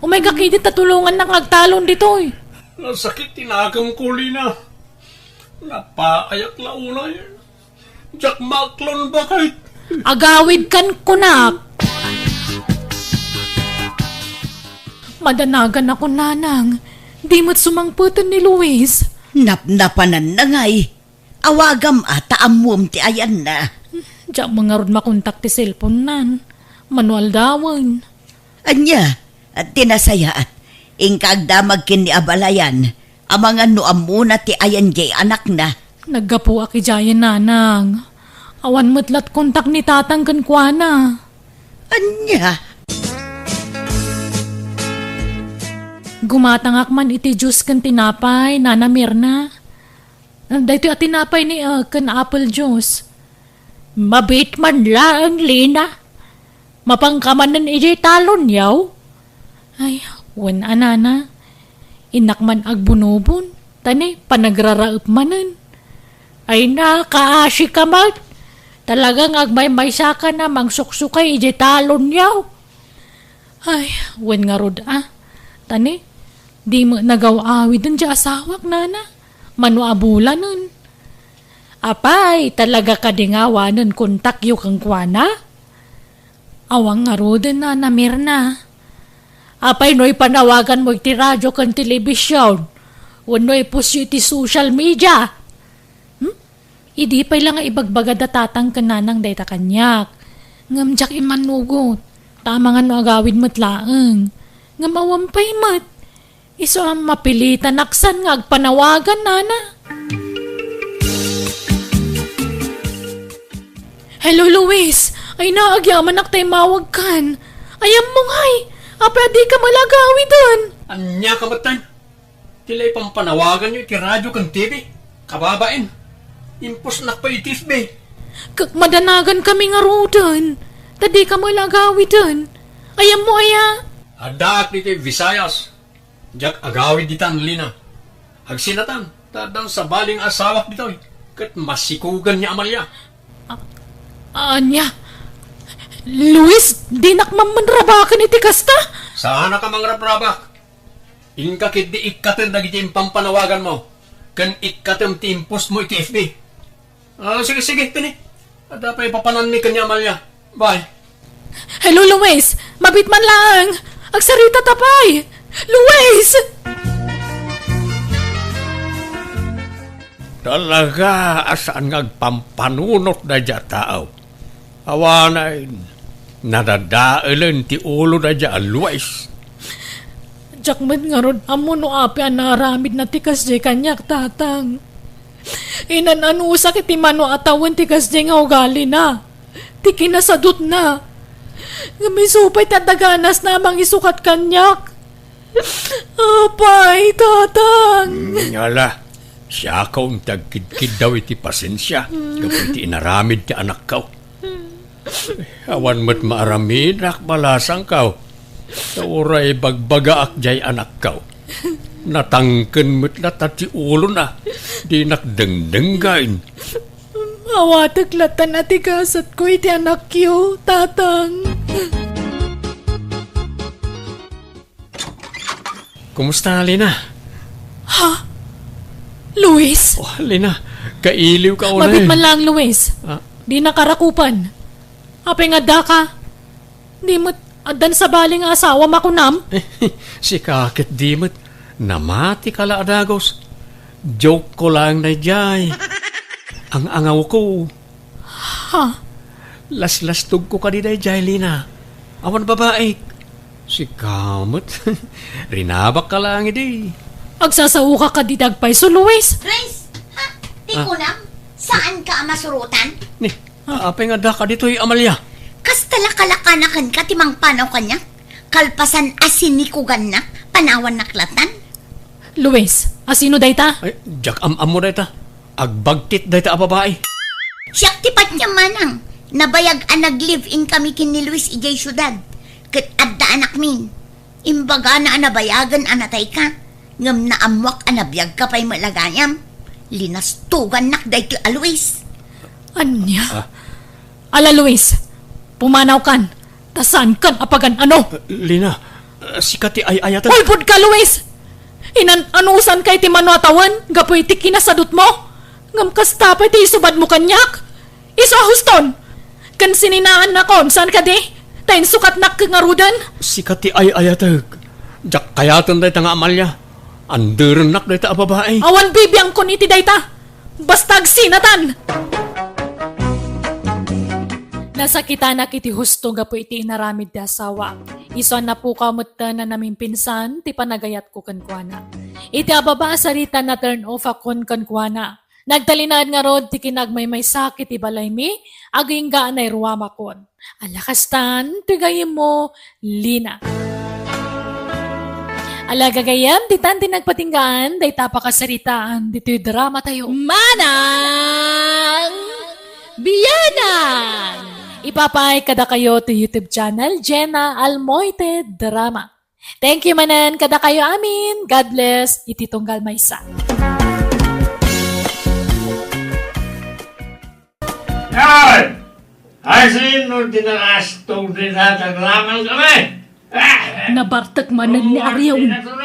Umay kakidit tatulungan ng agtalon dito eh. Nasakit tinagam kuli na. Napaayak launay. Jack Macklon bakit? Agawid kan kunak. Madanagan ako nanang. Di mo't sumangputan ni Luis. Napnapanan na ngay. Awagam ata amum ti ayan na. Diyak mga rod makontak ti cellphone nan. Manual dawan. Anya, at tinasayaat. Ingkagdamag kin ni abalayan. Amangan no amuna ti ayan jay anak na. Naggapu aki jayan nanang. Awan matlat kontak ni tatang kan kuana. Anya, Gumatangak man iti juice kan tinapay, Nana Mirna. Dahito at tinapay ni kan apple juice. Mabit man lang, Lina. Mapangkamanan iti talon yaw. Ay, wan anana. Inak man agbunobon. Tani, panagraraap manan. Ay na, kaasi ka man. Talagang agmay-maysa ka na mangsuksukay iti talon yaw. Ay, wan nga rod Tani, di mo nagaw-awid nun di asawak, nana. Manuabula nun. Apay, talaga kadingawa nun kontak yu kang kuana. Awang nga roden na Mirna. Apay no'y panawagan mo iti radyo kan telebisyon. Wano'y pusyo iti social media. Idi pa'y lang nga ibagbaga datatang kananang dayta kanyak. Ngamjak imanugot. Tama nga no agawid mo't laeng. Ngamawampay mat. Iso ang mapilitan naksan nga agpanawagan, nana. Hello, Luis. Ay naagyaman ak tayo mawag kan. Ayam mo ngay. Pwede ka malagawi dun. Anya ka matan? Tila'y pampanawagan nyo iti radyo kang TV. Kababain. Impos na pa itif be. Madanagan kami nga rodan. Tadi ka malagawi dun. Ayam mo aya. Adaak dito Visayas. Jack agawid ditan Lina. Agsinatan. Tadang sa baling asawak dito. Kat masikugan niya Amalia. Anya? Luis, di nakmamanrabakan iti kasta? Saan ka mang rabrabak? Inkakit di ikatin dagiti pampanawagan mo. Kan ikatin ti impos mo iti FB. Sige, tini. Ada pa ipapanan mi kanya Amalia. Bye. Hello, Luis. Mabit man lang. Agsarita tapay. Luis! Talaga asaan ngagpampanunot na dya tao. Awanay, nadadailan ti ulo na dya Luis. Jakmat nga ron, amo no api ang naramid na tikas jay kanyak tatang. Inanusak iti mano atawan tikas jay nga ugali na. Ti kinasadot na. Nga may supay tataganas na mang isukat kanyak. Apay, tatang. Ngala, siya kaong tagkidkid daw iti pasensya. Kapag iti inaramid ti anak kaw. Awan mo't maaramid, akbalasang kaw. Tauray bagbaga jay anak kaw. Natangken mo't latati ulo na. Di nakdengdenggain. Awataglatan ati kasat ko iti anak yo, tatang. Kumusta, Lina? Luis? Oh, Lina, kailiw ka una Mabit man lang, Luis. Di nakarakupan. Apay nga da ka. Di mo't adan sa baling asawa makunam. Si kakit di mo't namati ka la adagos. Joke ko lang na jay. Ang angaw ko. Las-lastog ko ka di na jay, Lina. Awan babae. Si kamot. Rinabak ka lang, edi. Agsasawa ka ditagpay so, Luis. Trace, ha? Di ko lang. Saan ka masurutan? Ni, apay nga da ka dito'y Amalia. Kas talakalakanakan ka timang panaw kanya? Kalpasan asin ni kugan na, panawan naklatan? Luis, asino dayta? Ay, jak am mo dayta. Agbagtit dayta a babae. Siyak tipat niya manang. Nabayag ang nag-live-in kami kin ni Luis ijay syudad. Kat adda anak min. Imbaga na anabayagan anatay ka. Ngam na amwak anabiyag ka pa'y malagayam. Linastugan nak day ki a Luis. Anya? Ala Luis, pumanaw kan. Tasan kan apagan ano? Lina, si Kati ay ayatan. Ulpod ka Luis! Anusan kay ti manuatawan? Gapoy ti kinasadot mo? Ngam kasta pa ti isubad mo kanyak? Iso ahuston! Kan sininaan na kon, saan ka di? Tayin sukat nak kangarudan? Si Kati ay ayatan. Jak kayatan dayta nga Amalia. Anderan nak dayta a babae. Awan bibiyang kon iti dayta! Bastag sinatan! Nasakita na kiti husto nga po iti inaramid ti asawa. Ison na po kamutta na namin pinsan, ti panagayat ko kankwana. Iti ababa sarita na turn off akon kankwana. Nagtalinaan nga rod ti kinagmay may sakit ti balay mi, aging gaan ay ruwama kon. Alakastan, tigayim mo, Lina. Alagagayam, di tanti nagpatinggaan, day tapakasaritaan, dito'y drama tayo. Manang! Biyanan! Ipapay kada kayo to YouTube channel, Jenna Almoite Drama. Thank you manan kada kayo amin. God bless. Iti tunggal maysa. Hoy! Ay, sino tinakastong tinataglaman kami? Nabartak manan ni Ariyaw.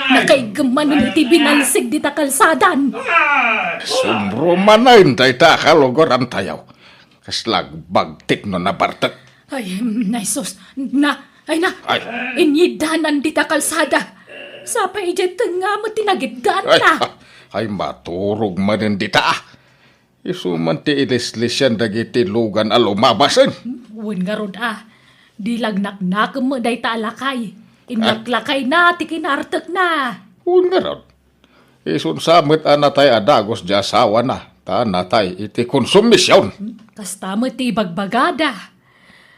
Nakaigamanan iti binalsig di takalsadan. Sumbro manayin dayta kalogoran tayaw. Kaslag bagtik no nabartak. Ay, naisos. Ay, Ay. inyidanan di takalsada. Sa pa ijet nga mo tinagidaan na. Ay maturog manin dita ah. Isuman ti ilislisyan dagiti lugan alumabasan. Uwan nga rod Di lagnaknak mo day talakay. Inaklakay na, ti kinartak na. Un nga ron. Isun samit anatay adagos di asawa na. Ta natay iti konsumisyon. Kasta mo ti bagbagada.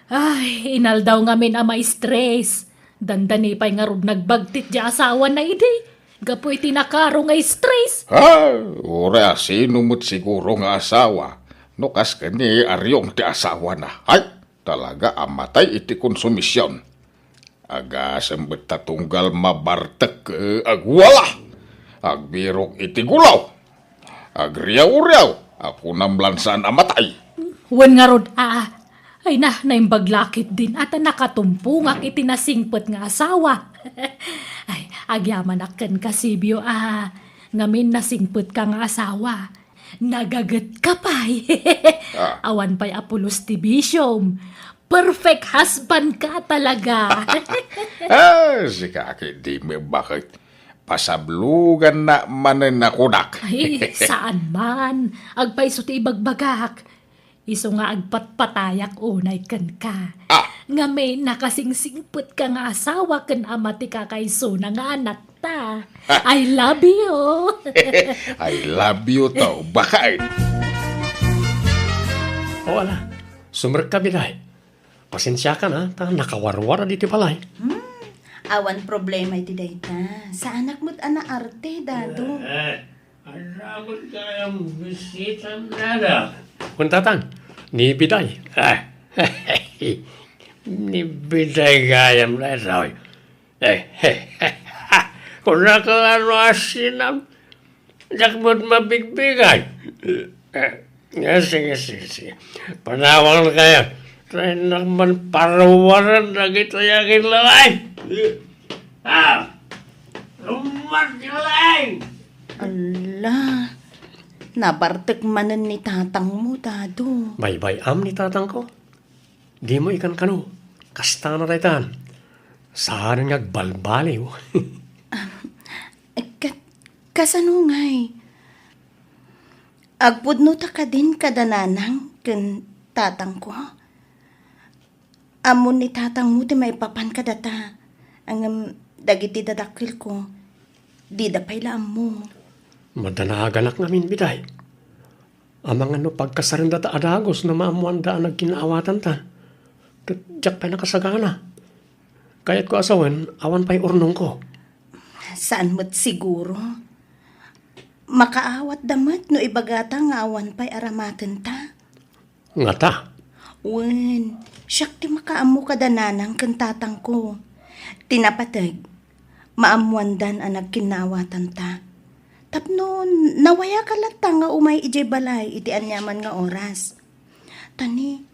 Ay, inal daw ngamin ama stress. Dandani pa'y nga rod nagbagtit di asawa na ide. Gapoy tinakaro nga stress. Ha, ura sino mo't siguro nga asawa. No kas kani aryong ti asawa na. Ay, talaga amatay iti konsumisyon. Aga sembet tatunggal mabartek agwala. Agbirok iti gulaw. Agriyaw-riyaw. Ako namlansan amatay. Wan nga rod ay naimbaglakit din at nakatumpungak itinasingpot nga asawa. Ay, agyaman aken kasibyo ngamin nasingpot ka nga asawa. Nagagat ka pa'y. Awan pa'y Apolos Tibisyom. Perfect husband ka talaga. Si kaki di me bakit. Pasablugan na manen nakudak. Ay, saan man? Agpaiso ti ibagbagak. Iso nga agpatpatayak unay kan ka. Nga may nakasingsingput ka nga asawa kan amati kakaiso na nga anak ta. I love you. I love you to. Bakit? O ala, sumrek ka biday. Pasensya ka na, nakawarwara dito palay. Awan problema iti dayta. Sa anak mo't ana arte, dado. Anamot kayang bisita nada. Kuntatan, ni biday. Ni biday gayam na ito. Kung nakalaro asinam, dakbot mabigbigay. Sige. Panawang kayo. Try naman parawaran na kita yakin lalay. Lumat lalay! Ala, nabartek manen ni tatang mo, dado. Bay-bayam ni tatang ko. Di mo ikan kano. Kasta na raytan. Saan nga balbaliw. Kasano ngay? Agpudno ta ka din kadananang ken tatang ko. Amon ni tatang mo ti may papan ka data. Ang dagiti dadakil ko. Di da pay mo. Madanaaganak namin biday. Amang ano pagkasarinda ta adagos na maamuan da nagkinaawatan ta. Diyak pa'y nakasagana. Kaya't ko asawan, awan pa'y urnong ko. Saan mo't siguro? Makaawat damat no ibagata nga awan pa'y aramaten ta. Nga ta. Wen, siyak ti makaamu kadananang kantatang ko. Tinapatag, maamuandan ang nagkinawatan ta. Tapno, nawaya ka lata nga umay ijay balay iti anyaman nga oras. Tani,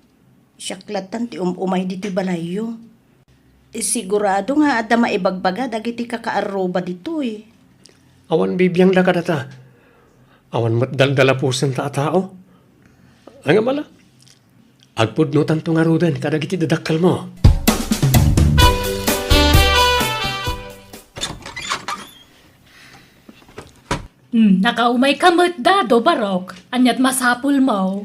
siyak latan ti umay diti balayo. Sigurado nga ada maibagbaga dagiti kakaaroba dito eh. Awan bibiyang laka data. Awan matdaldala pusen ta tao. Ang amala. Agpudnutan to nga rudan kadagiti dadakal mo. Nakaumay kamot dado, Barok. Anyat masapul mo.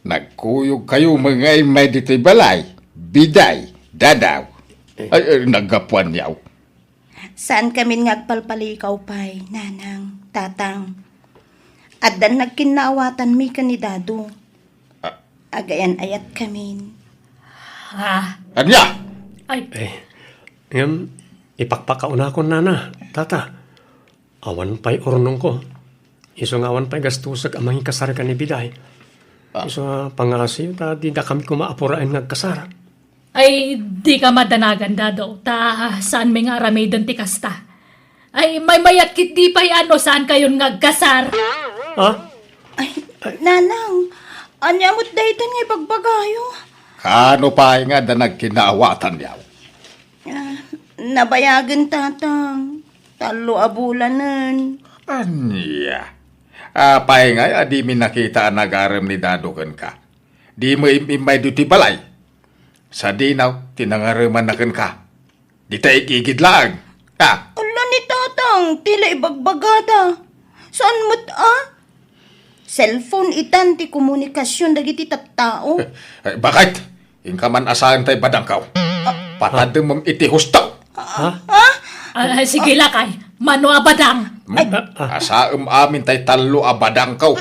Nagkuyog kayo mga imay dito'y balay, biday, dadaw. Ay, nagapuan yaw. Saan kami ngagpalpalikaw pa'y, nanang, tatang. At dan nagkinawatan mi kanidado. Agayan ayat kami. Anya? Ay, Ipakpakauna ko nana, tata. Awan pa'y urnong ko. Iso nga awan pa'y gastusag amang kasar ka ni Biday. Iso nga pangasiyo ta di na kami kumaapurain nga kasar. ay di ka madanagan dado. Ta saan may nga aramidan ti kasta. Ay may mayat kit di pa'y ano saan kayon ngagkasar. Ha? Ay, nanang, anyamot dahitan nga ipagbagayo. Kano pa nga da nagkinaawatan yaw? Nabayagan tatang. Talo abulanan. Anya? Apay nga, di mi nakita ang nag-aram ni Dadokan ka. Di mo imay duti balay. Sa dinaw, tinangaraman na kan ka. Di tayo ikigid lang. Ala ni tatang, tila ibagbagada. Saan mo't Cellphone itan ti komunikasyon dagiti tattao. Bakit? Ingka man asahan tayo badangkaw. Patadang mong iti hustaw. Sige lakay, mano abadang. Asaam amin tayo talo abadangkaw.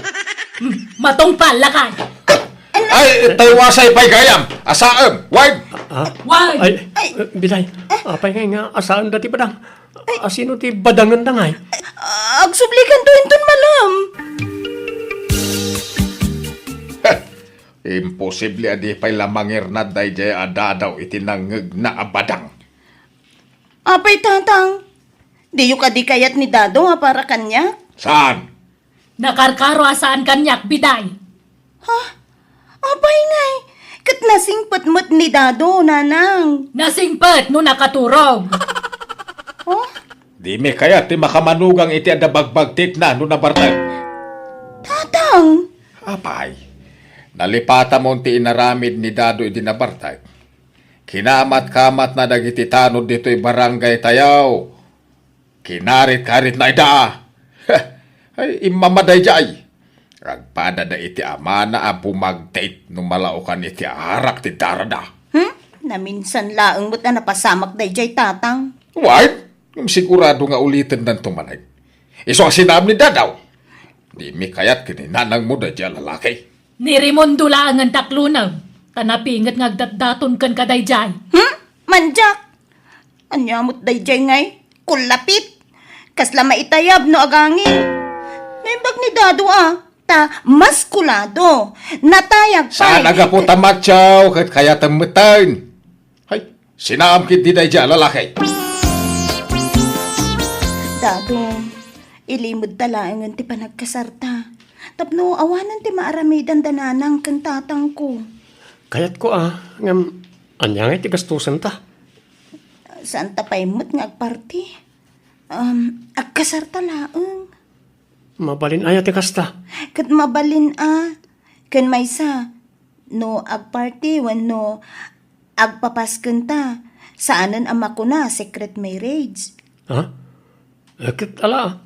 Matong lakay. Ay, tayo wasay pa'y gayam. Asaam, wag! Wag! Ay, Biday. Apay nga asaan dati badang. Asino ti badangan dangay? Agsublikan to inton malam. Imposible adi pa'y lamangir na day jay adadaw itinangag na abadang. Apay tatang, di yung kadikayat ni Dado nga para kanya. Saan? Nakarkaro asaan kanyak, Biday. Apay ngay, kat nasingpat mo't ni Dado, nanang. Nasingpet no nakaturog. Di mi kaya ti makamanugang iti adabagbag tit na no nabartag. Tatang, Apay, nalipata mo ti inaramid ni Dado iti nabartag. Kinamat-kamat na dagiti tanod dito'y barangay tayaw. Kinarit-karit na ida. Ay, imamaday jay. Agpada da iti amana a bumagtait no malaukan iti arak ti darada. naminsan laeng mo't na napasamak day jay tatang. Why? Sigurado nga ulitin ng tumanay. Iso ang sinam ni Dadaw. Di mi kayat kininanang mo da jay lalaki. Ni Raimundo lang ang taklunaw. Tanapingat ngagdatdaton kan kadayjay. Manjak! Anyamot day jay ngay, kulapit. Kasla maitayab no agangin. Naimbag ni Dado ta maskulado. Natayag pa. Saan aga po tamatsaw kat kaya tamutan? Hay, sinam kit di day jay lalaki. Dado, ilimod talaangan ti panagkasarta. Tapno awanan ti maaramidan dananang kantatang ko. Kayat ko ngam, anyangay ti gastusan ta. Saan tapaymot nga agparti? Agkasarta laeng. Mabalin aya ti kasta. Kat mabalin kan maysa, no agparti wenno agpapasken ta. Saanan ama ko na secret marriage. Ha? Kit ala.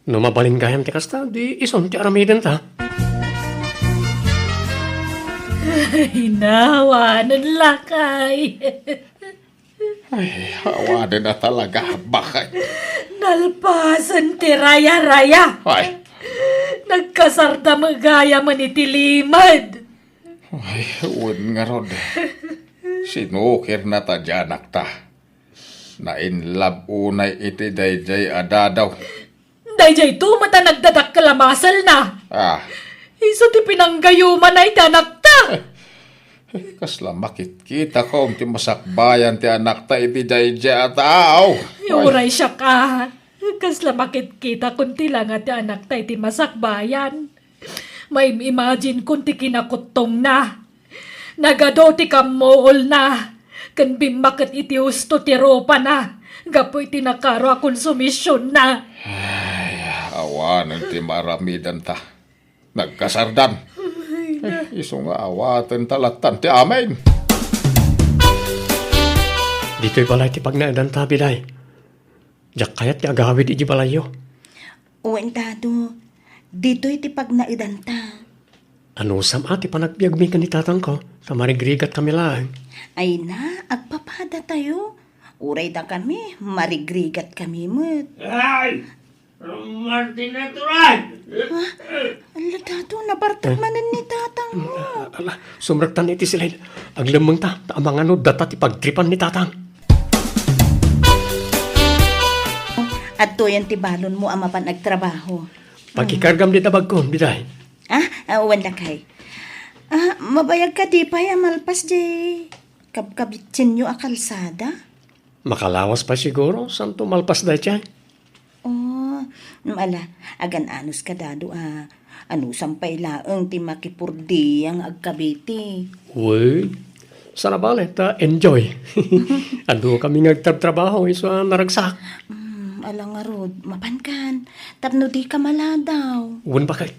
No mabalin gayam ti kasta, di ison ti aramiden ta. Hinawanan lakay. Ay, hawa din na talaga. Bakit? Nalpasan ti raya-raya. Ay, Nagkasarda magaya man itilimad. Ay, uwan nga rod. Sinukir na ta dyanak ta. Na in love unay iti dayjay adadaw. Dayjay tu mata nagdadak kalamasal na. Ah, Iso ti pinanggayuman ay danak ta. kasla makit kita ko ti masakbayan ti anak ta iti dayjay ataw. Uray siya ka. Kasla makit kita kunti lang at anak tayo ti masakbayan. May imagine kunti kinakutong na. Nagado ti kamool na. Kan bimakit iti usto ti ropa na. Gapoy ti nakaro a konsumisyon na. Awanan ti maramidan ta. Nagkasardan. Iso nga awatan talatan ti amin. Dito'y balay ti pagnaidan ta, biday. Diyak kayat ti agawid iji balayo. Uwan dado, dito'y ti pagnaidanta. Ano sam ati panagbiagmi ka ni tatang ko? Tamarigrigat kami lang. Ay na, agpapada tayo. Uray da kami, marigrigat kami mo't. Ay! Martin na turan! Ala dado, nabartag manan ni tatang mo. Ala, sumraktan iti sila. Aglamang ta, taamang ano, data ti pagtripan ni tatang. At to yan ti balon mo ama pa nagtrabaho. Pagkikargam di tabag ko, biday. Uwan da kay. Mabayag ka di pa malpas di. Kabkabitsin nyo a kalsada. Makalawas pa siguro, santo malpas da siya. Oh, agan anos ka dado Ano sampay laeng ti makipurdi ang agkabiti. Uy, sana bale, ta enjoy. Ado kami nagtrabaho, iso naragsak. Alang nga rod, mapankan. Tapno di ka maladaw. Uwan ba kay?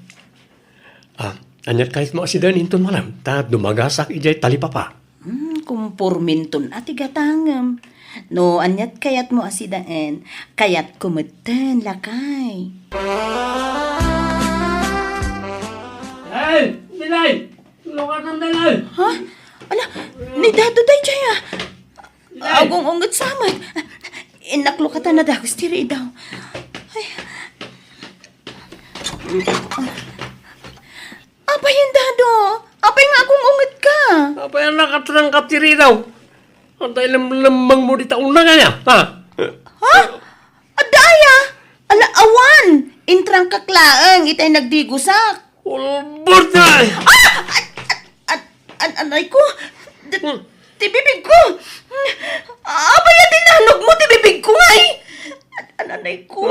Anyat kahit mo asidan inton malam, ta dumagasak ijay talipapa. Kumpurminton ati gatangam. No, anyat kayat mo asidaan, kayat kumeten lakay. Ay! Bilay! Lukat ang dalay! Ha? Ala, ni Dado day jaya. Agong ungot samad. Inaklo ka ta na dagos tiri daw. Ay. Apay yung Dado? Apay nga akong ungot ka. Apa yan nakatrang katiri daw? Antay lamang mo di taon na kanya, ha? Ha? Adaya! Ala, awan! Intrang kaklaang, itay nagdigusak. Ulbot na! Anay ko? Tibibig ko! Abay na tinanog mo, tibibig ko ngay! Anay ko?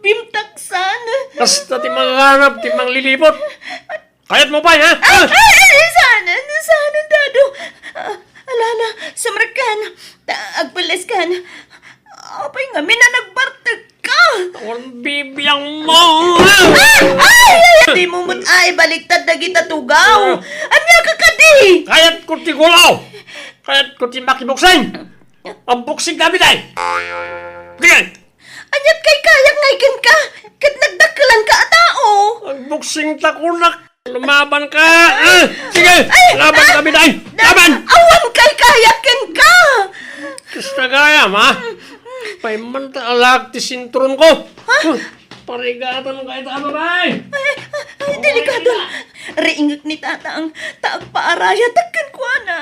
Bimtaksan! Basta ti manghanap, ti manglilipot. Kayat mo pa, ha? Sana, Dado. Alala, sumrakan. Agpalas kan. Abay nga, minanagbartag ka! Ang bibiyang mo! Di mo mo't baliktad na kita tugaw! Anya ka kadi! Kayat ko ti gulaw! Kayat ko ti makibuksing! Ang buksing kami day! Tingnan! Anyat kay kayak ngaykin ka! Kat nagdakalan ka a tao! Ang buksing takunak! Lumaban ka! Sige! Laban kami day! Laban! Awan kay kayakin ka! Gusto gayam, ha? Paimanta alag ti sintron ko! Parigatan ka ito, babay! Ay, delikado! Riingak ni tata ang taag paaraya takkan ko na!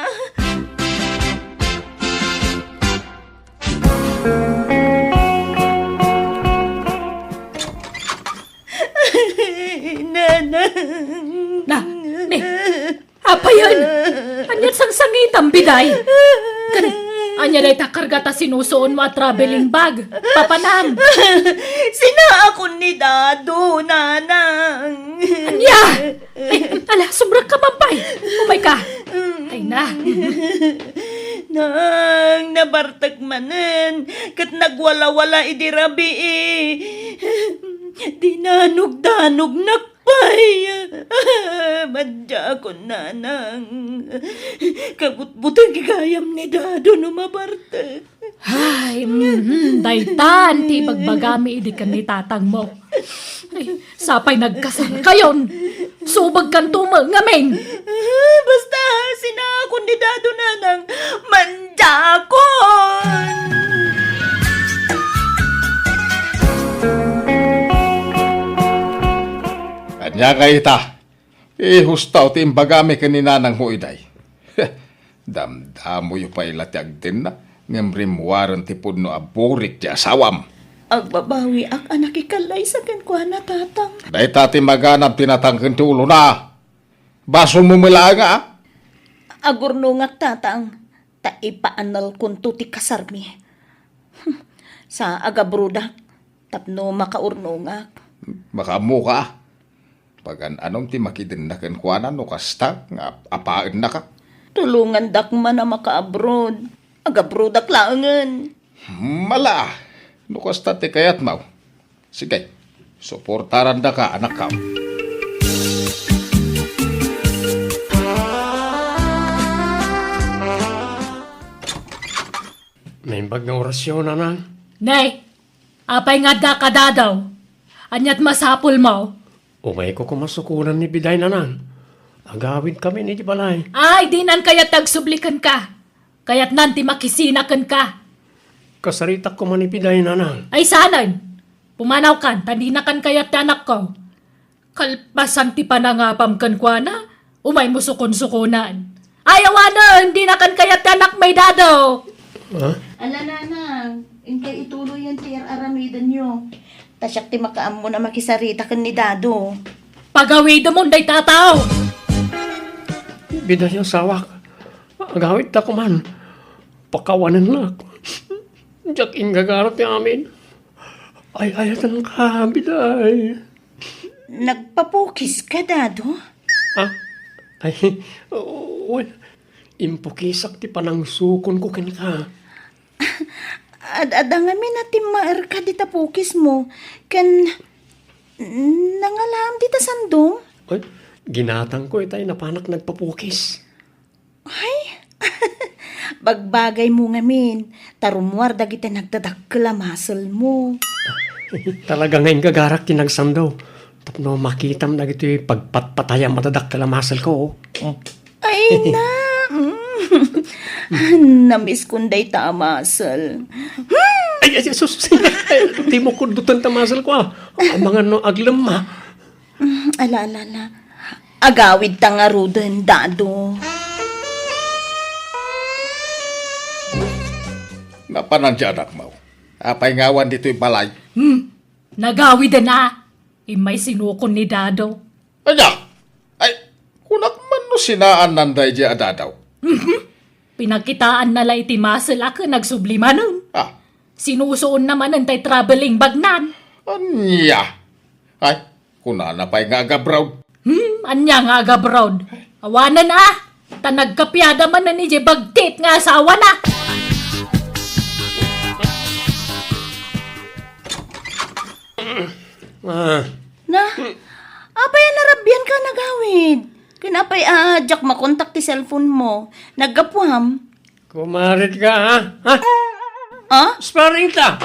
Nanang! Na, ni, apa yan? Anyat sang sangitan, biday. Anya day takarga ta sinusuon mo at traveling bag. Papanam. Sina ako ni Dado, nanang! Anya! Ay, ala, sobrang kamambay. Umay ka. Ay na. Nang nabartag manen, kat nagwala-wala idirabi Dinanog-danog nakpay. Madya ako, nanang. Kabut-butang gigayam ni Dado no mabartag. Ay, daytan, ti bagbagami idi kan ni tatang mo. Ay, sapay nagkasal kayon. Subag kan tumang ngamin. Basta sinakon ni Dado, nanang. Manjakon! Anya nga ita. Ihustaw ti imbagami kaninanang mo iday. Damdamo yu pa ilatiag din na. Ngemrimwaran ti puno aburik ti asawam. Agbabawi ak anak ikalay sa kankwana tatang. Day tati maganap tinatangkan ti ulo na. Baso mo mula nga. Agurnungak tatang. Ta ipaanal kunto ti kasarmi. Sa agabrudak. Tapno makaurnungak. Makamu ka. Pagan anong ti makidindakan kuana no kasta nga apaan na ka. Tulungan dak man na maka-abroad. Agabrudak laangan. Mala. No kasta ti kayat mau. Sige. Suportaran da ka anak ka. May bag nga orasyon, anang. Nay, apay nga da kadadaw. Anyat masapul mo. Umay ko kumasukulan ni Biday, nanang. Agawin kami ni Balay. Ay, di nan kayat tagsublikan ka. Kayat nanti makisinakan ka. Kasarita ko man ni Biday, nanang. Ay sanan, pumanaw kan, tandinakan kayat anak ko. Kalpasan ti panangapam kan kwa na, umay musukon-sukunan. Ayawanan, hindi na kan kayat anak may dadaw. Ha? Ala nanang, inkay ituloy yan ti aramidan nyo. Tasyak ti makaam mo na makisarita kan ni Dado. Pagawid mo day tataw. Biday ang sawak. Agawit ta ko man. Pakawanan na ako. Diyak ingagarap ni amin. Ay, ayatan ka, Biday. Nagpapukis ka, Dado? Ha? Ay, well, impukisak ti panang sukon ko kin ka. Adangami na ti maar ka di tapukis mo. Kan nangalam di ta sandong? Ay, ginatang ko itay napanak nagpapukis. Ay, bagbagay mo ngamin. Tarumwar dagiti nagdadakkel muscle mo. Talaga ngayon gagarak tinagsandaw. Tapno makitam na gito yung pagpatpataya madadak kalamasal ko. Ay na. Namiss kunday ta muscle. Ay, sus. Di mo kundutan tamasal ko Ang mga no aglam Ala. Agawid ta nga ruden, Dado. Napanandya anak mo. Apay ngawan dito'y balay. Nagawid na. Imay sinukon ni dadaw. Anya? Ay, kunak man no sinaan nanday di adadaw. Pinagkitaan na lay ti masel ako nagsublima nun. Ah, Sinusuon naman ang tay traveling bagnan. anya? Ay, kunana pa'y nga agabraw. Anya nga agabrod. Awanan Tanagkapyada man na ni je bagtit nga asawa na. Na, apay narabyan ka nagawid. Kinapay Jack makontak ti cellphone mo. Naggapuham. Kumarit ka, ha? Ha? Ah? Sparring ta.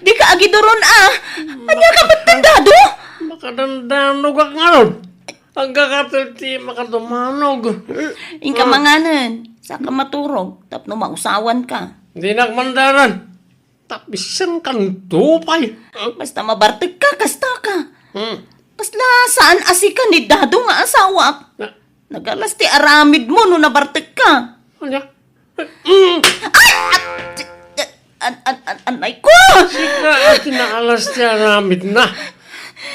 Di ka agidoron Anya ka ba't Dado? Makadandanog ka nga ron. Ang kakatalti makatumanog. Inka manganan. Saka maturog. Tapno mausawan ka. Di nakmandaran. Tapisan kang tupay. Basta mabartag ka, kasta ka. Kasla saan asika ni Dado nga asawa? Nagalas ti aramid mo no nabartag ka. Ano? Anay ko! Sika at tinaalas niya ramid na.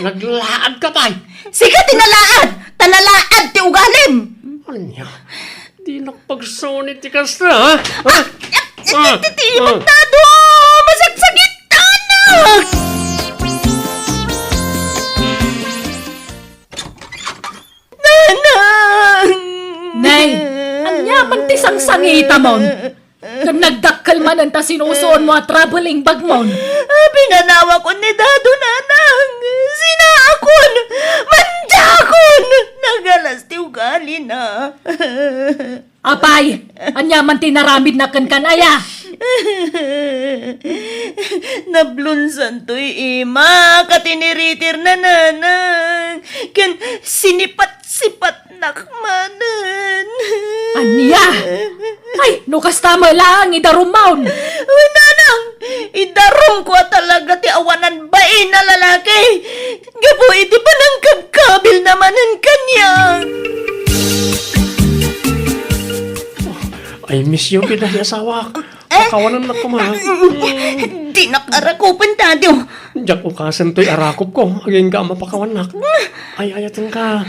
Naglaad ka pa. Sige, tinalaad! Tanalaad ti ugalim! Ano? Di nakpagsunit ti kasta, ha? Titibag Dado! Masagsagit na! Nanang! Nay, anya man ti sangsangita mon. Kan nagdakkal man ang ta sinusuon mo at traveling bag mon. Pinanawa ko ni Dado, nanang! Sinaakon! Manjakon! Nagalas ti ugali na. Apay, anya man ti naramid na kan aya. Nablunsan to'y ima, katiniritir na nanang. Kan sinipat-sipat nakmanan. Anya? Ay, nukas tama lang, idarumaon. Nanang, idarom ko talaga ti awanan bain na lalaki. Gabo, iti ba nang kagkabil naman ang kanya? I miss you, Biday, asawa. Pakawanan na ko, ma. Di nakarakupan tayo. Diyak ukasan to'y arakop ko. Aging ka mapakawanak. Ay, ayatan ka.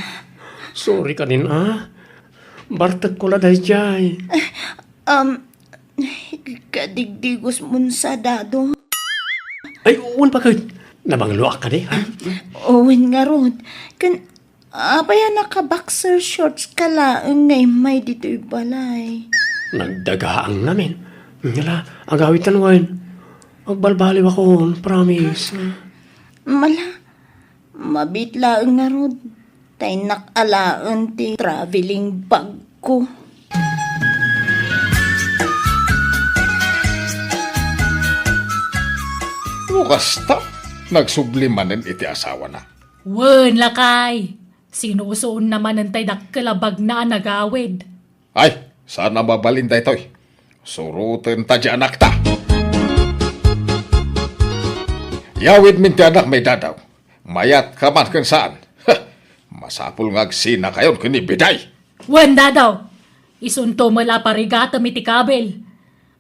Sorry ka din, ah. Bartag ko la dahi jay. Kadigdigos mun sa dado. Ay, uwan pa kayo. Nabangluak ka di, ha? Owen nga rod. Abaya naka-boxer shorts ka laang ngay may dito'y balay. Nagdagaang namin. Ngala, agawitan wain. Magbalbaliw ako, promise. Mala, mabitlaang nga rod. Tay nakalaan ti traveling bag ko. Kasta, nagsublimanin iti asawa na. Wen, lakay. Sinusuon naman ang tay kalabag na nagawid. Ay, sana mabalin da ito'y. Suruten ta di anak ta. Yawid min ti anak may dadaw. Mayat ka man kung saan. Masapul ngagsina kayon kini Biday. Wen, dadaw. Isunto mala parigata mitikabel.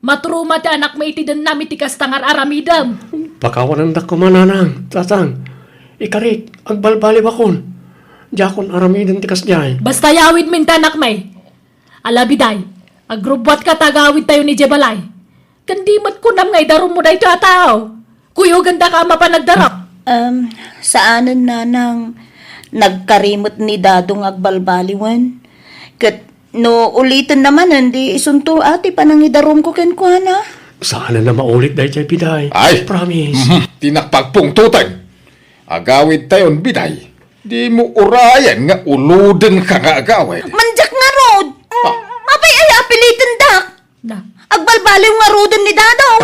Matruma ti anak may itidan na mitikas tangar aramidam. Pakawanan da ko mananang, tatang. Ikarit, agbalbaliw akon. Diakon aramidin tikas jay. Basta yawid min tanak may. Alabiday, agrubwat ka tagawid tayo ni Jebalay. Kandimat ko nam ngay darum mo dahi tao. Kuyo ganda ka mapanagdarap. Saanan na nang nagkarimot ni dadong agbalbaliwan? Kat no ulitin naman, hindi isunto ati panangidarom ko kenkwana. Sana na maulit dahi jay, Biday. Ay! Promise. Tinakpagpong tutay. Agawid tayon Biday. Di mo urayan nga uluden ka nga agawid. Manjak nga rod! Mapay ay apilitin dak! Na, Agbalbaliw nga rodon ni dadong!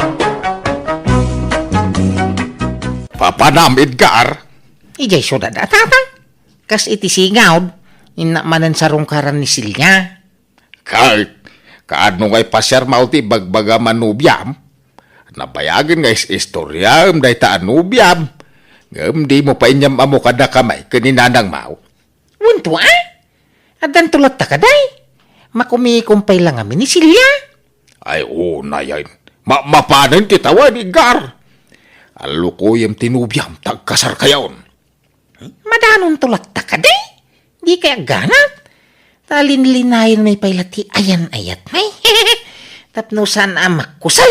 Papanam Edgar. Ijay syudad at tatang. Kas iti singawd, inamanan sa rungkaran ni Silya. Kahit kaano ngay pasyar mauti bagbaga manubyam. Nabayagin nga istoryam dahi ta anubyam. Ngam di mo pa inyam amo kada kamay kaninanang mau. Wunto adan tulad ta kaday. Makumikumpay lang amin ni Silya. Ay na yan. Mapanan ti tawan Edgar. Alukuyam tinubyam tagkasar kayon. Madanon tulad ta kaday. Di kaya ganat. Talinlinayan may pailati ayan-ayat may. Tapnusan amak kusal.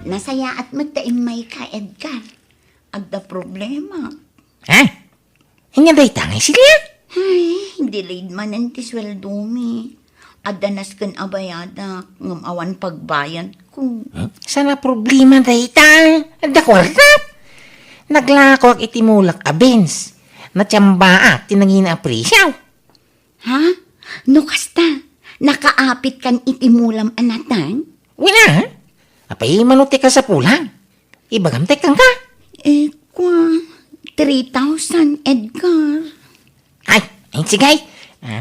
Nasaya at magtaimay ka, Edgar. Agda problema. Ha? Hingan day tangay Silya. Ay, delayed man ang tisweldo mi. Adanas kan abayada, ngamawan pagbayad ko. Sana problema day ta. Dakwartat. Naglako ak itimulak abens. Natsamba tinangina aprisyaw. Ha? No kasta, nakaapit kan itimulam anatan? Wala. Apay manuti ka sa pulang. Ibagam tekang ka. Kwa, 3,000, Edgar. Ay, sigay.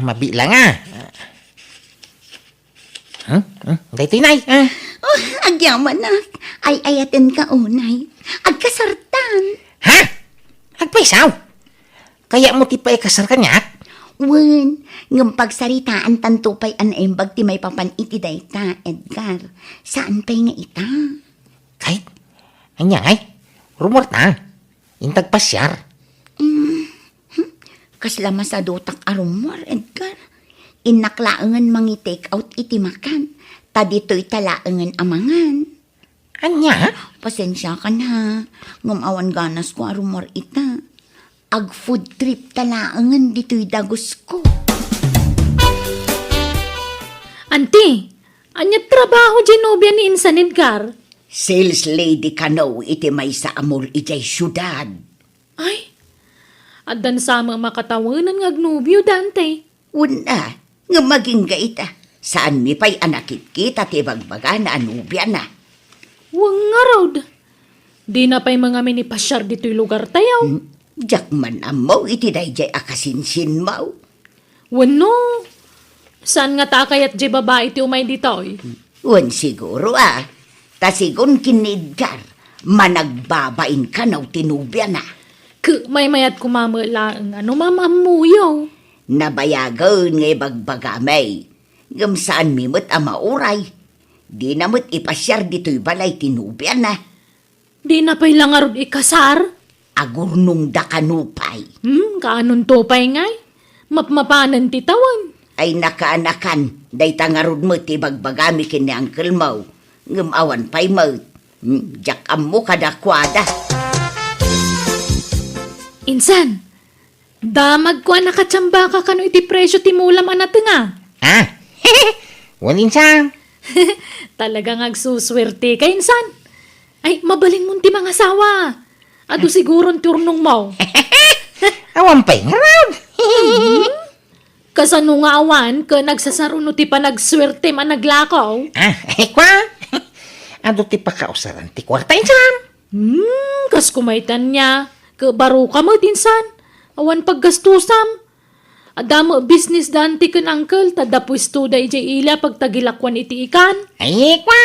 Mabila nga. Dahil tinay. Oh, agyaman na. Ay ayatin ka unay. Agkasartan. Ha? Agpaisaw. Kaya mo ti pa ikasar kanyak? Wen, ng pagsaritaan tantupay an embag ti may papan iti dayta, Edgar. Saan pa'y nga ita? Kahit, anyay, rumor ta. Intag pasyar. Kasla masadotak arumor, Edgar. Inaklaangan mangi take out iti makan. Ta dito'y talaangan amangan. Anya? Pasensya ka na. Ngumawan ganas ko arumor ita. Ag food trip talaangan dito'y dagos ko. Auntie, anyat trabaho Genobia ni Insan Edgar. Sales lady ka no, iti may sa amor ijay syudad. Ay, adan sama makatawanan ng agnubyo, Dante. Una, nga maging gaita. Saan mi pa'y anakit kita ti bagbaga na anubya na. Wang nga road. Di na pa'y mga minipasyar dito'y lugar tayaw. Jak man amaw iti dayjay akasinsin mau. Wano, saan nga takayat di babae ti umay dito'y? Wan siguro Ta sigun kinidgar. managbabain ka naw tinubya na. May mayat kumamalaang mamamuyo. Nabayagan ngay bagbagamay. Ngam saan mimot ang mauray. Di namot ipasyar dito'y balay tinubya na. Di na pa'y langarod ikasar. Agurnong da kanupay. Kaanon topay ngay. Mapmapanan titawan. Ay nakaanakan, day tangarod mo ti bagbagami kini Uncle Mau. Ngam awan pa'y mo. Jak mo kadakwada. Insan, damag ko nakatsamba ka kano iti presyo ti mulam anat nga. Ah, wanin sang. Talagang agsuswerte ka, insan. Ay, mabalin mo ti mga asawa. Ado siguron turnong mo. Awan pa'y ngarod. Kasano nga awan ka nagsasaruno ti panagswerte managlakaw. Kwa? Ado ti pakausaran ti kwarta insam. Kas kumaitan niya. Kabaro ka mo, tinsan. Awan paggastusam. Adamo business danti kan uncle. Tadapwisto da ijay ila pagtagilakwan iti ikan. Ay, kwa?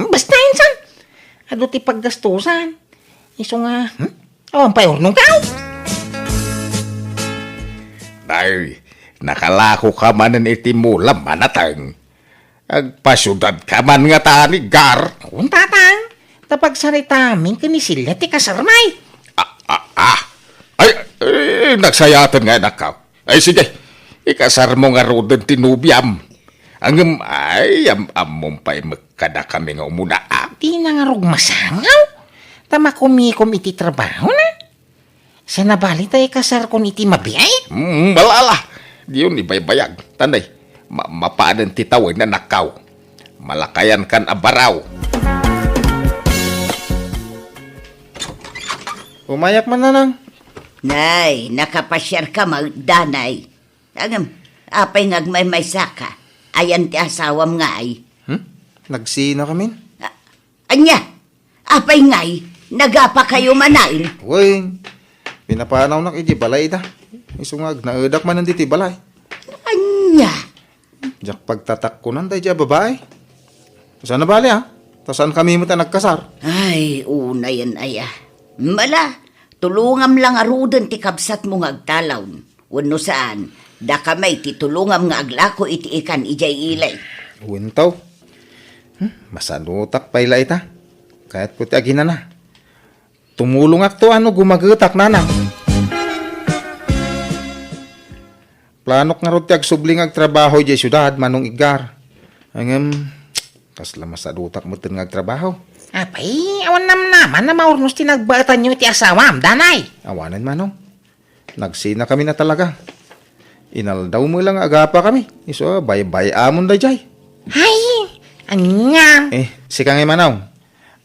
Basta insan. Ado ti paggastusan. Iso nga, awan pa'y urnong kao. Day, nakalako ka manan iti mulam manatang. Agpasyudad ka man nga tani, Gar. Kung tatang, tapag sarita amin kanisilya ti kasarmay. Ay, nagsayatan nga nakaw. Ay, sige, ikasar mo nga rodan tinubyam. Ang among pa'y magkada kami nga umuna. Di na nga rog masangaw. Tama kumikom iti trabaho na. Sa nabali tayo kasar kon iti mabiyay. Malala. Di yun ibaybayag. Tanay, mapaanan titawin na nakaw. Malakayan kan abaraw. Umayak man na nang. Nay, nakapasyar ka magdanay. Agam, apay ngagmay saka. Ayan ti asawam nga ay. Nagsina kami. Anya, apay ngay, nagapa kayo manail. Uy, pinapanaw na kiji balay ita. Isungag, naedak man nanditi balay. Anya, Jak pagtatak ko nanday dya babae. Saan na bali ha? Saan kami mo ta nagkasar? ay, una yan aya. Mala, tulungam lang arudan ti kabsat mo ngagtalaw. Wano saan, da kamay ti tulungam nga aglako iti ikan ijay ilay. Wintaw. Masanutak payla ita. Kahit puti agina na. Tumulong akto gumagatak na nang. Planok nga roti ag subling ag trabaho di syudad manong igar. Angem, kasla masadutak mo nga ag trabaho. Apay, awan naman na maurnos tinagbaatan nyo iti asawam, danay. Awanan manong. Nagsina kami na talaga. Inaldaw mo lang agapa kami. Iso, bay-bay amon da jay. Ay, anya. Si kang imanaw.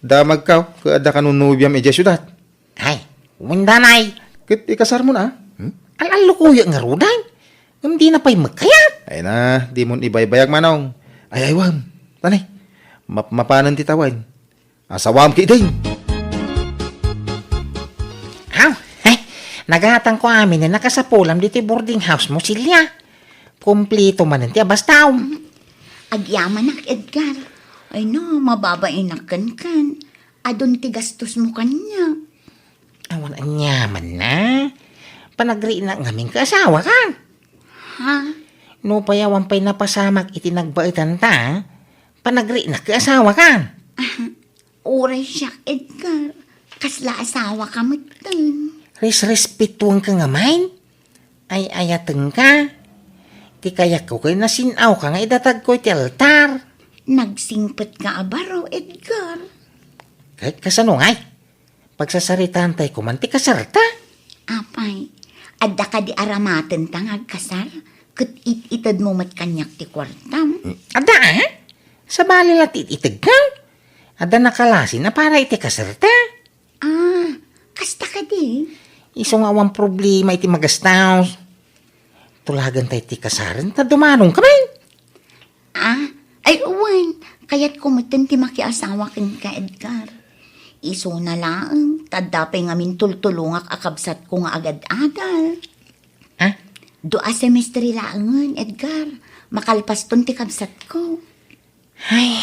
Damag ka, kaada ka nunubyam ija syudad. Ay, danay. Kit ikasar mo na. Alalukuya nga rudan. Hindi na pa'y magkayat. Ay na, di mo ibay-bayag manong. Ay, wam. Tanay, mapanan titawan. Asawam ki din. Aw, naghatang ko amin na nakasapulam dito boarding house mo, Silya. Kumplito man nanti abastaw. Agyaman ak, Edgar. Ay no, mababaiнаkan kan. Adon ti gastos mo kanya. Awan anyaman na. Panagri na ngaming kaasawa ka. Ha? No payawan pa'y napasamak itinagbaitan ta. Panagri na kaasawa ka. Uray siya, Edgar. Kasla asawa ka mo dun. Respetuang ka nga main. Ay ayateng ka. Ti kaya ko kay nasinaw ka nga idatag ko iti altar. Nagsingpet ka abaro, Edgar. Kahit kasano ngay. Pagsasaritaan tayo kumanti kasarta. Apay, adda ka di aramaten tangag kasar. Kat itad mo mat kanyak ti kwartam. Ada sa bali latit itag ka. Ada nakalasin na para iti kasarta. Kasta ka di. Isong awang problema iti magastaw. Tulagan tayo iti kasaran ta dumanong kamay. Ay uwan. Kaya't kumutin ti makiasawa kin ka, Edgar. Iso na lang, tadapay ngamin tultulungak akabsat ko nga agad-agal. Doa semestri laangan, Edgar. Makalpas ton ti kabsat ko. Ay.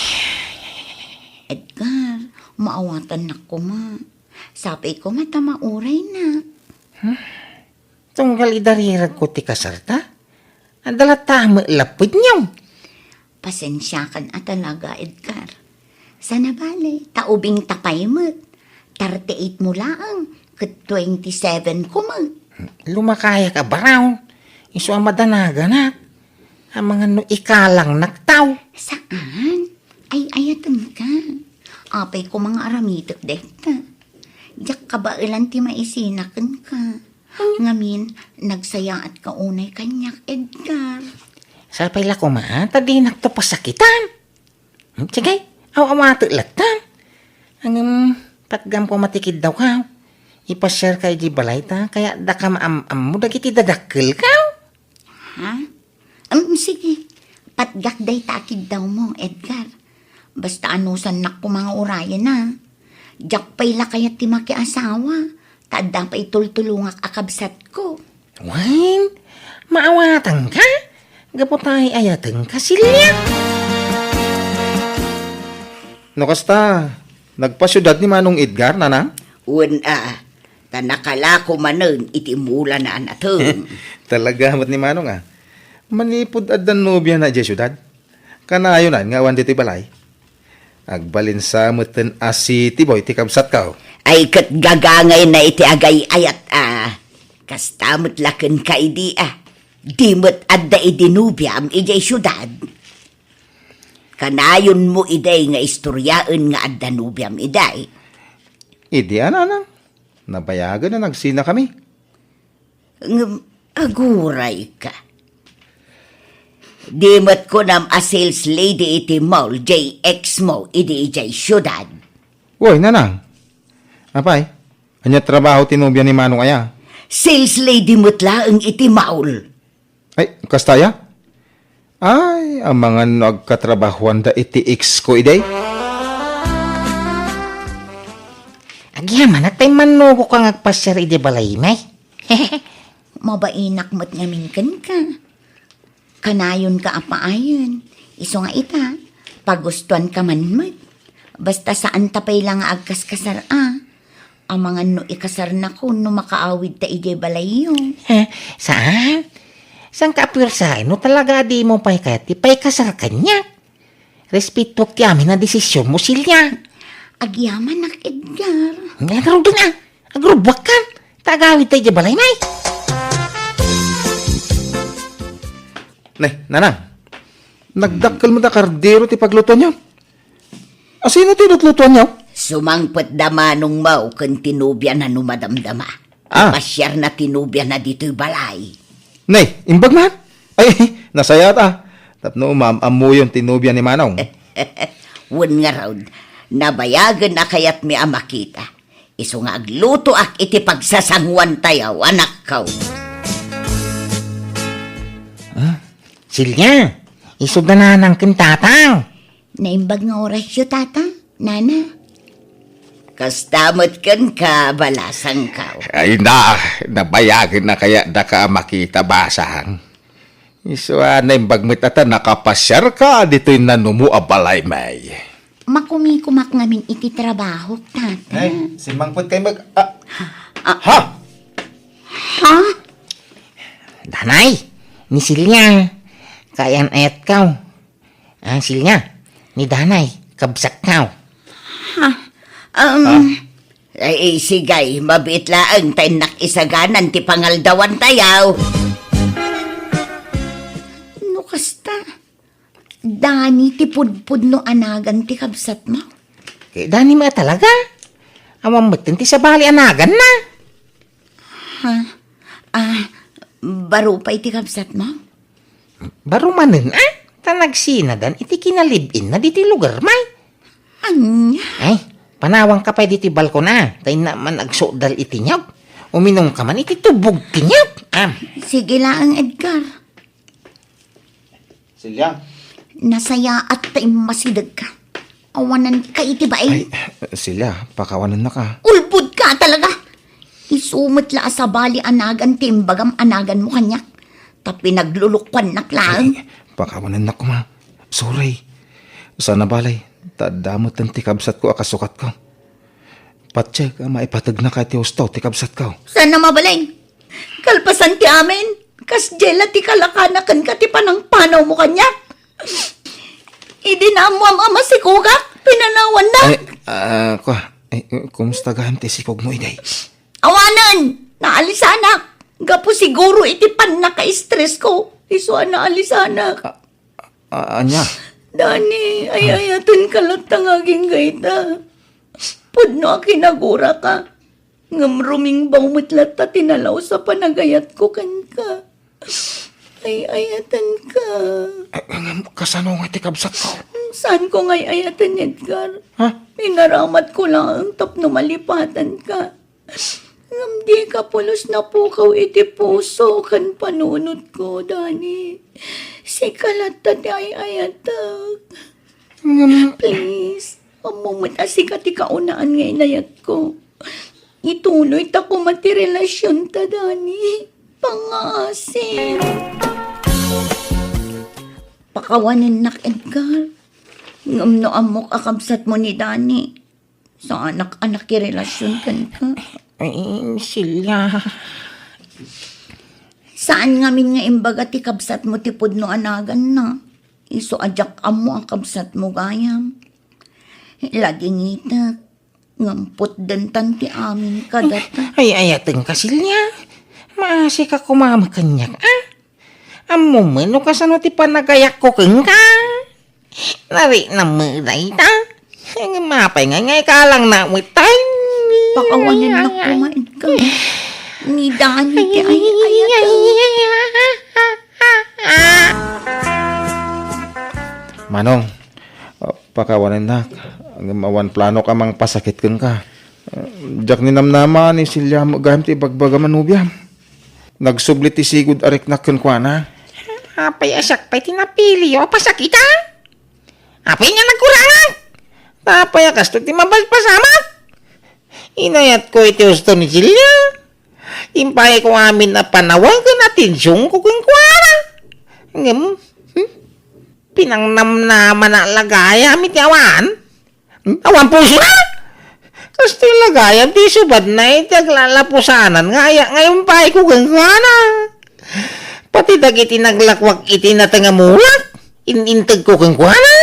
Edgar, Maawatan na ko, ma. Sabi ko, mata mauray na. Tunggal idarirag ko ti kasarta. Adala tama lapod niyo. Pasensya kan talaga, Edgar. Sana bale, taubing tapay mo. 38 mo lang, kat 27 ko mo. Lumakaya ka baraw. Iso ang madanaga na. Ang mga no ikalang naktaw. Saan? Ay, ayatan ka. Apay ko mga aramitok dekta. Diyak ka ba ilan ti maisinakan ka? Ngamin, nagsaya at kaunay kanyak, Edgar. Sa pala ko tadinak to pasakitan. Sige, aw-amato latan. Ang patgam ko matikid daw ka. Ipashare kay di balay ta, kaya da ka maam-am mo dagiti dadakkel ka. Ha? Sige. Patgak day takid daw mo, Edgar. Basta anusan nak ko mga orayan na. Diyak pa'y lakayat ti makiasawa. Tada pa'y tultulungak akabsat ko. Wine, maawatan ka? Gapotay ayatan ka silya. No kasta, nagpasyudad ni Manong Edgar, nanang? Tanakala ko manon itimula na anatong. Talaga mat ni Manong Manipod at danubya na dya syudad. Kanayonan nga wan dito balay. Agbalin sa mutin si Tiboy ti kabsat ka. Ay kat gagangay na iti agay ayat kastamot laken ka idi Dimot adda idinubyam ijay syudad. Kanayon mo iday nga istoryaan nga adda nubyam iday. Idi nanang. Nabayagan na nagsina kami. Aguray ka. Dimot ko nam a sales lady iti mall JX mo idi ijay syudad. Woy, nanang. Apay, anya trabaho tinubya ni Manong aya? Sales lady mo't laeng iti mall. Ay, kastaya? Ay, ang mga nagkatrabahuan da iti X ko iday. Agyaman at tay manugo ka ngagpasyar ide balay may. Mabainak mo't ngaminkan ka. Kanayon ka apaayon. Iso nga ita, pagustuhan ka man mo't. Basta saan tapay lang agkas-kasar Ang mga no ikasar na ko no makaawid ta ije balay yun. Saan? Saan ka apirsahin? No talaga di mo pa'y kaya ti pa'y kasar kanya. Respeto ti amin na desisyon mo silya. Agyaman nak Edgar. Ngayon doon agrubwak ka. Tagawid tayo balay may. Nay, nanang. Nagdakkel mo da kardero ti pagluto niyo. Sino ti lutlutuan niyo? Sumangpet damanong mau ken tinubya na numadamdama. Pasyar na tinubya na dito'y balay. Nay, imbag man. Ay, nasaya ta. Tapno amuyon tinubya ni Manong. Wan nga raw, nabayagan na kayat mi amakita. Iso nga agluto ak iti pagsasangwan tayaw, anak kaw. Silya, isog na ng kintatang. Naimbag nga oras yun, tata. Nana. Kastamot kan ka, balasang kaw. Ay nabayagan na kaya da ka makita basahang. Iso na imbagmit ata nakapasyar ka dito'y nanumu abalay may. Makumikumak ngamin iti trabaho, tata. Ay, si Mangput kay Ha? Ha? Danay, ni Silya. Kayan ayat kaw. Silya, ni Danay, kabsak kaw. Ay, sigay, mabit laang tayo nakisaganan ti pangaldawan tayaw. No kasta. Dani ti pudpud no anagan ti kabsat mo. Kaya Dani mo talaga. Awang matin ti sa bali anagan na. Baro pa iti kabsat mo? Baro manin Tanagsinadan iti kinalibin na diti lugar may. Anya? Ay, panawang ka pa diti balkon tayo naman agsodal iti nyab. Uminom ka man iti tubog ti nyab. Sige lang, Edgar. Silya. Nasaya at tayo masidag ka. Awanan ka iti ba Ay, Silya, pakawanan na ka. Ulbud ka talaga. Isumot la sa bali anagan timbagam anagan mo kanyak. Tapi naglulukwan naklaan. Pakawanan na ko ma. Sorry. Sana balay. Tadamot ang tikabsat ko akasukat ko. Patsek, maipatag na ka ti Husto, ti kabsat ka. Sana mabalay. Kalpasan ti amin. Kas jela ti kalakanakan ka ti panang panaw mo kanya. Idi na mo ama si Kugak. Pinanawan na. Kumusta gaham ti sikog mo, Iday? Awanan! Naalisanak! Gapo siguro iti pan naka-stress ko. Isuan na alisanak. Anya? Dani, ayayatan ka lang tangaging gaita. Pudno kinagura ka. Ngamruming bawmatlat ta tinalaw sa panagayat ko kan ka. Ayayatan ka. Kasano nga ti kabsat ko? Saan ko ngay ayatan, Edgar? Ha? Minaramat ko lang ang tapno malipatan ka. Di ka pulos na pukaw iti puso kan panunod ko, Dani. Si kalata di ayayatag. Please, amumot asika ti kaunaan ngay nayat ko. Ituloy ta ko matirelasyon ta, Dani. Pangasin. Pakawanin nak, Edgar. Ngamno amok akabsat mo ni Dani. Sa anak-anak relasyon kan ka. Ay, Silya. Saan ngamin nga imbaga ti kabsat mo ti pudno anagan na? Iso ajak amo ang kabsat mo gayam. Lagi ngita. Ngampot dentan ti amin kadata. Ay, ayateng ka, Silya. Maasi ka kumamakanyak, ah? Amo mo, kasano ti panagayak ko keng ka? Nari na mulay ta. Mapay ngay ka lang na utay. Pakawanin na kumain ka. Ni Dani ti ayayatan. Manong, pakawanin na. Awan plano ka mang pasakit keng ka. Jak ni namnama ni Silya mo gaham ti bagbaga manubyam. Nagsublit ti sigud arik na keng kwa na. Apay asak pa'y tinapili o pasakita. Apay nga nagkurangan. Apay akas to ti mabalpasamat. Inayat ko iti gusto ni Silya. Impay ko amin na panawag ka na tinsyong ko kung kuwara. Pinangnamnaman na lagayam iti awan. Awan puso na. Kasto lagayam ti subad na iti aglalapusanan. Ngayon pa'y ko kung kuwara. Pati dagiti naglakwag iti natangamulak. Inintag ko kung kuwara.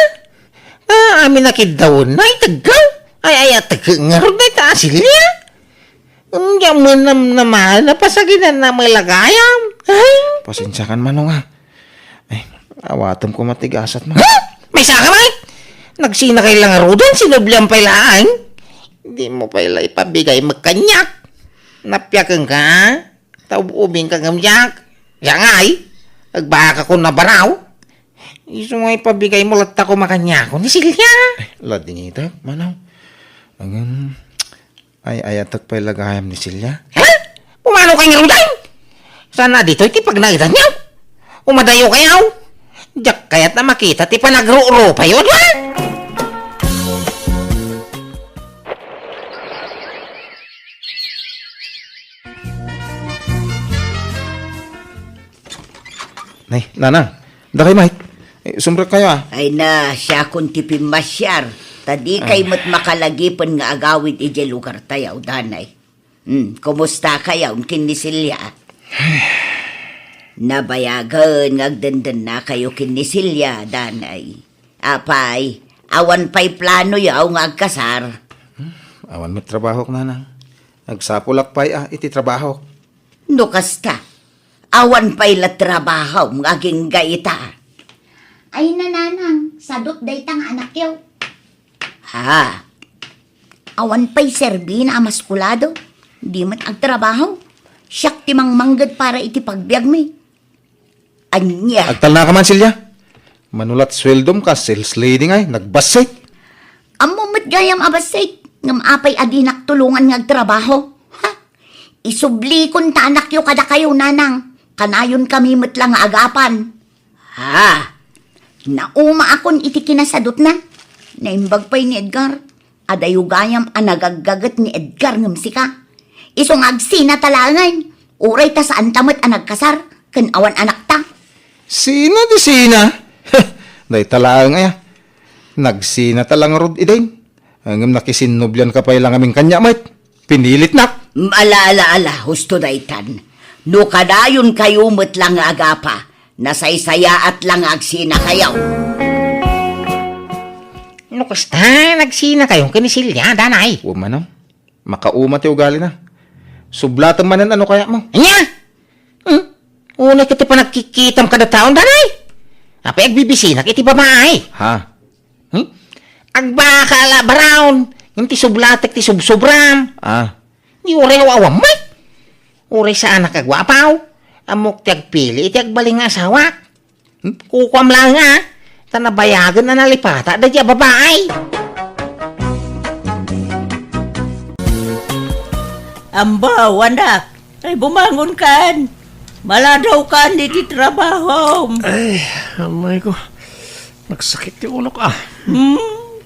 Amin nakidawon na itagaw. Ay, tagangarod na ita, Silya. Diyan mo naman, napasaginan na may lagayam. Ay. Pasensya kan manong ha. Ay, awatam ko matigasat mo. Ha? May saka ba? Nagsina kay lang arudan, sinublihan pa ilaan. Hindi mo pa ila ipabigay magkanyak. Napyakan ka, taububing ka ngamyak. Yangay, agbaka ko na baraw. Iso nga ipabigay mo latta ko makanyak ko ni Silya. Lading ita, manong. Ay, ayatak pa ilagayam ni Silya. Ha? Pumano kay ngarudan? Sana dito iti pag nakita niyo. Umadayo kayaw. Diyak kaya't na makita ti panagro-ro pa yun, ha? Nay, nanang, dakay mahit. Sumrak kayo ah. Ay na, siya kung tipim masyar. Tadi kay mo't makalagipan nga agawid ije lugar tayaw, Danay. Kumusta kayaw, kinisilya? Nabayagan, ngagdandan na kayo kinisilya, Danay. Apay, awan pa'y plano yaw nga agkasar. Awan mo trabaho nanang. Nagsapulak pa'y iti trabaho. No kasta, awan pa'y la trabaho, ngaging gaita. Ay nananang, sadot day tang anak yaw. Ha? Awan pa'y serbi na amaskulado. Di man agtrabaho. Siyak timang manggad para iti pagbiag mi. Anya? Agtal na ka man, Silya. Manulat sweldom ka, sales lady ngay, nagbasay. Amo mat gayam abasay. Ngam apay adinak tulungan nga agtrabaho. Ha? Isubli kun ta anak yo kada kayo nanang. Kanayon kami mat lang agapan. Ha? Nauma akon iti kinasadot na. Naimbag pa'y ni Edgar. Adayugayam anagaggagat ni Edgar ngam sika. Isong agsina talangan. Uray ta saan tamat anagkasar. Kan awan anak ta. Sina di sina. Day talaan nga ya. Nagsina talang rod idain. Hanggang nakisinubyan ka pa ilang aming kanya, mate. Pinilit nak. Ala, husto daytan. No kadayon kayo lang agapa, nasaysaya at lang agsina kayaw. No, kasta, nagsina kayong kinisilya, danay. Manong, makauma ti ugali na. Sublatan manan ano kaya mo? Anya? Una kita pa nagkikitam kada taon, danay. Apa agbibisi, nakiti babae. Ha? Agbakala, brown. Yung ti sublatek, ti subsobram. Ah, Di uray awawam, may. Uray sa anak agwapaw. Amok ti agpili, iti agbaling nga asawa. Kukwam lang nga. Tanabayagan na nalipata, da diya babae. Ambaw, anak, ay bumangon kan. Maladaw kan di trabaho. Ay, amay ko. Nagsakit yung ulo ka.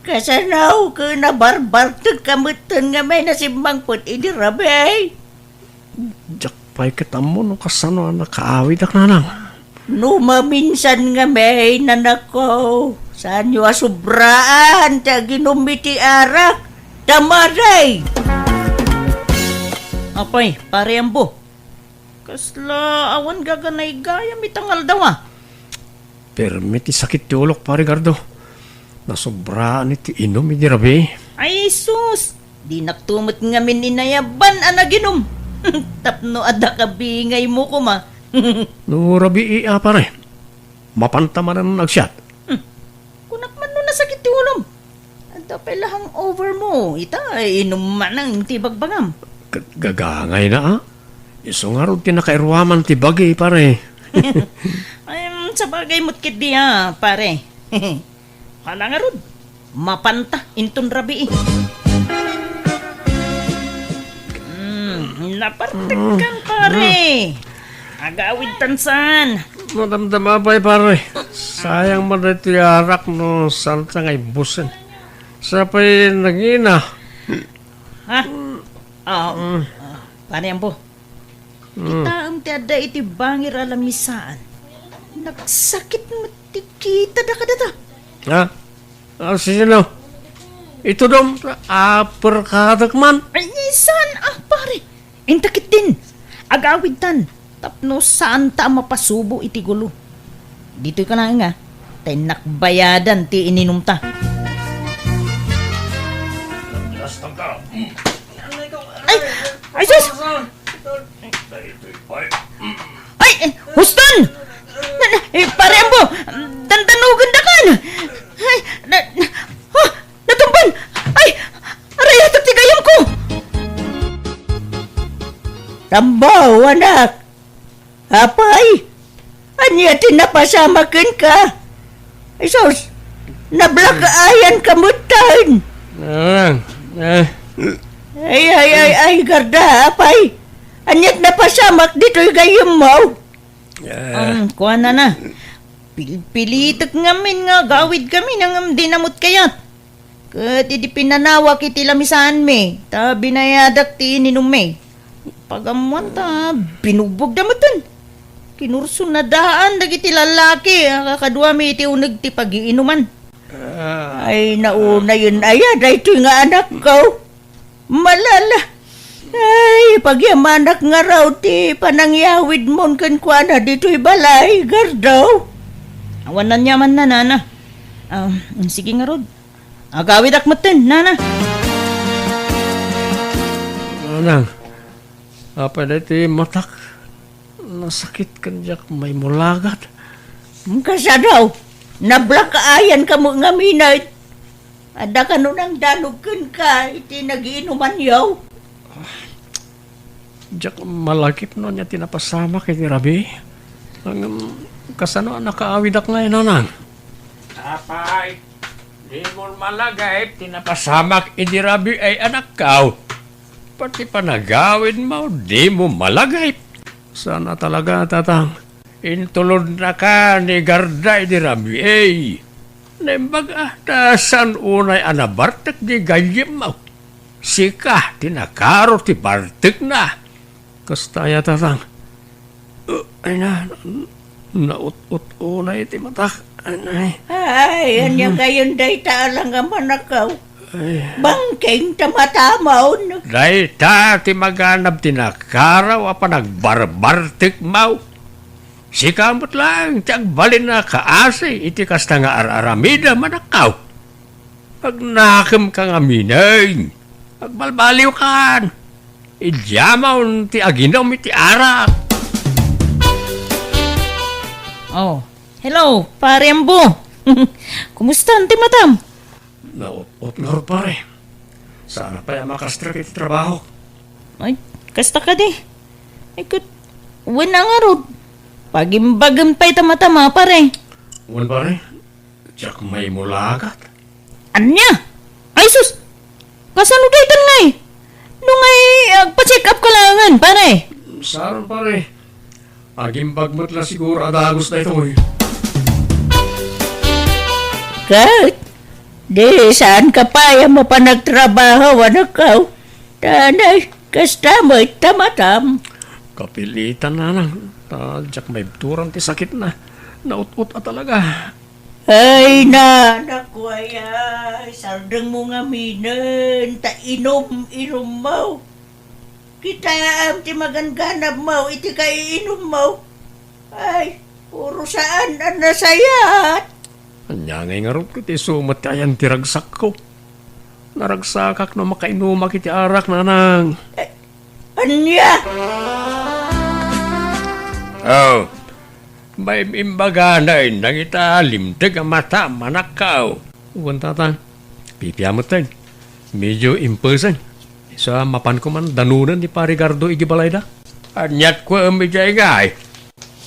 Kasanaw ka na barbar kamutan nga may nasimbang put idi rabe. Jakpay kita mo no kasano nakaawid ak nanang. No maminsan nga may nanako. Saan nyo asubraan ta ginumiti arak. Tamaray. Apay, pare ambo. Kasla awan gaganay gaya mitangal daw ah. Permiti sakit yung ulok pare Gardo. Nasobraan iti inom iti rabi. Ay sus, di naktumot nga mininayaban anaginom. Tapno ada kabingay mo ko ma. No rabi iya pare. Mapantamanan ng nagsyat. Kunak man no nasakit ti ulom. Ada pelahang over mo. Ita inom man ang tibagbagam. Gagangay na ah. Iso nga rin tinakairwaman ti bagay pare. Ay, sa bagay mo't kit di ha, pare. Hala nga ron. Mapanta, inton rabi eh. Napartikan pare. Agawid tansan. Madamdama pa pare. Sayang man iti arak no salta ngay busen. Sa pa'y nangina. Ha? Oo. Pare yan po. Kita ang tiada iti bangir alamisaan. Nagsakit matikita da kadata. Ha? Sino? Ito dong aperkadak man. Ay, saan pare? Intakit din. Agawid tan. Tapno saan ta mapasubo iti gulo. Dito ka na nga. Tay nakbayadan ti ininom ta. Ay, sus! Ay, Huston! Pare mo! Dandanugan da kan! Ay, natumban! Ay, aray, atak tigayam ko! Tambaw, anak! Apay! Anya tinapasamakin ka! Ay, sus! Nablakaayan kamutan! Ay, garda, apay! Anyat napasamak dito'y gayam mo! Kuha na. Pilitak ngamin nga, gawid kami nang dinamot kayat. Kat idi pinanawak iti lamisaan me, ta binayadak ti ininom me. Pagamuan ta, binubog damutan. Kinurso na daan, dagiti lalaki, kakadwa me iti unag ti pag-iinuman. Ay, nauna yun, dahil nga anak ko. Malala. Ay, pagyamanak nga raw ti panangyawid mon kan kuana dito'y balay, gardaw. Awanan yaman na, nana. Sige nga rod. Agawid akmatin, nana. Nang, apa na iti matak? Nasakit kanyak may mulagat. Kasa daw, nablakaayan ka mo nga minay. Ada ka nun ang danugan ka, iti nagiinuman yaw. Diyak malakip no niya tinapasama kay Rabi. Ang kasano nakaawid ak ngayon nanang. Apay, di mo malagay tinapasamak iti Rabi ay anak kaw. Pati panagawin mo, di mo malagay. Sana talaga tatang, intulod na ka ni Garda iti Rabi ay. Nembaga, saan unay anabartak di gayim mo. Sika, tinakaro ti bartik na. Kastaya tatang. Ay na, naut-ut unay ti matak. Ay. Ay, yan yung gayon day taalang nga manakaw. Bangking tamatamaon. Dahil ti maganap tinakaraw apa nagbarbartik mau. Si kamot lang, ti agbalin na kaasi, iti kasta nga araramida manakaw. Agnakam ka nga minay, agbalbaliw kan. Idyamaw ti aginom iti arak. Oh, hello, pare Ambo. Kumusta, Auntie Matam? Naot nga ro pare. Sana pa yung makastrak iti trabaho. Ay, kasta ka di. Ay, wala nga ro. Pagimbagam pa'y tamatama, pare. Wan pare, tiyak may mulagat. Anya? Ay, sus! Kasaluditan nga eh. Nung ay agpa-check up ka langan, pare. Saron pare, agimbagmat la siguro adagos na ito eh. Kat, di saan ka pa yung mapanagtrabaho, anak ka? Tanay, kasta mo'y tamatam. Kapilitan na lang. Tadyak may turan ti sakit na. Naut-ut na talaga. Ay, nanak ko ay, sardang mo nga minan, ta inom mo. Kita am ti maganganap mo, iti kay inom mo. Ay, puro saan ang nasayat. Anya ngay nga rin kiti sumat kayan tiragsak ko. Naragsakak na makainumak iti arak na nang. Anya? Oh, may imbaga na nang italimtag ang mata manakaw. Uwan tatang, pipiamot tayo. Medyo impulsan. Sa mapan ko man danunan ni Parigardo igibalay da. Anyat ko ang medyo igay.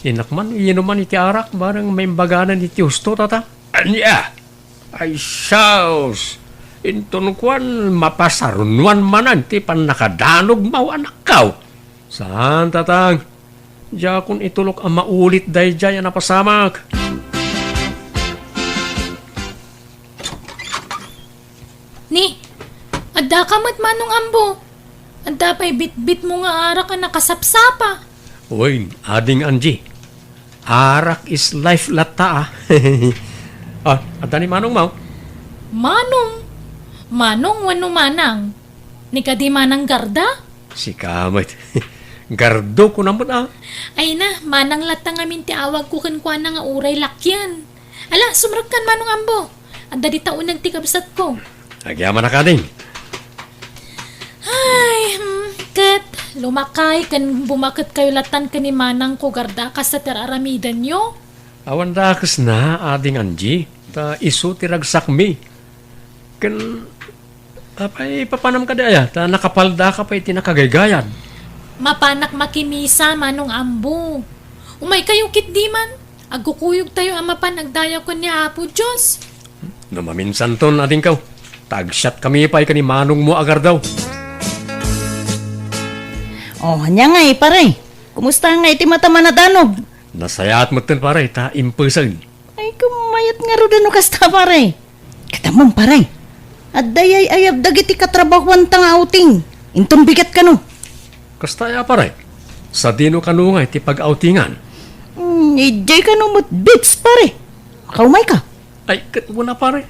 Inakman, inuman iti arak, barang may imbaganan iti husto tata. Anya, ay saus. Intunkuan mapasarunwan manan ti pan nakadanog mau anakaw. Saan tatang? Diya kung itulok ang maulit dahi dyan na pasamak. Ni, adda ka mat manong Ambo. Adda pa'y bit-bit mo nga arak ka nakasapsapa. Uy, ading Anji. Arak is life lata ah. Adda ni Manong Mau. Manong wano manang. Ni ka di manang garda? Si Kamit. Gardo ko naman ah. Ay na, manang latang amin ti awag ko kan nga uray lakyan. Ala, sumrag kan manong Ambo. Adda di taon nagtikabsat ko. Agyaman na ka din. Ay, kat, lumakay kan bumakit kayo latan ka ni manang ko garda ka sa teraramidan nyo. Awan dakas na, ading Anji. Ta iso tiragsak mi. Kan, apay papanam ka daya. Ta nakapalda ka pa iti nakagaygayan. Mapanak makimisa manong Ambo. Umay kayo kit di man. Agkukuyog tayo ang mapanagdaya ko ni Apo Diyos. Namaminsan ton ading kaw. Tagsyat kami pa ni Manong mo agar daw. Oh, hanya nga eh, pare. Kumusta nga iti mataman na danog? Nasayat mo tin pare, ta impulsan. Ay, kumayat nga ro dano kasta, pare. Katamon, pare. At dayay ayab dagiti katrabahuan tang outing. Intong bigat ka no. Kastaya pare, sa dino kanungay ti pag-outingan. Ijay ka no mo't bits, pare. Makaumay ka. Ay, katuna pare.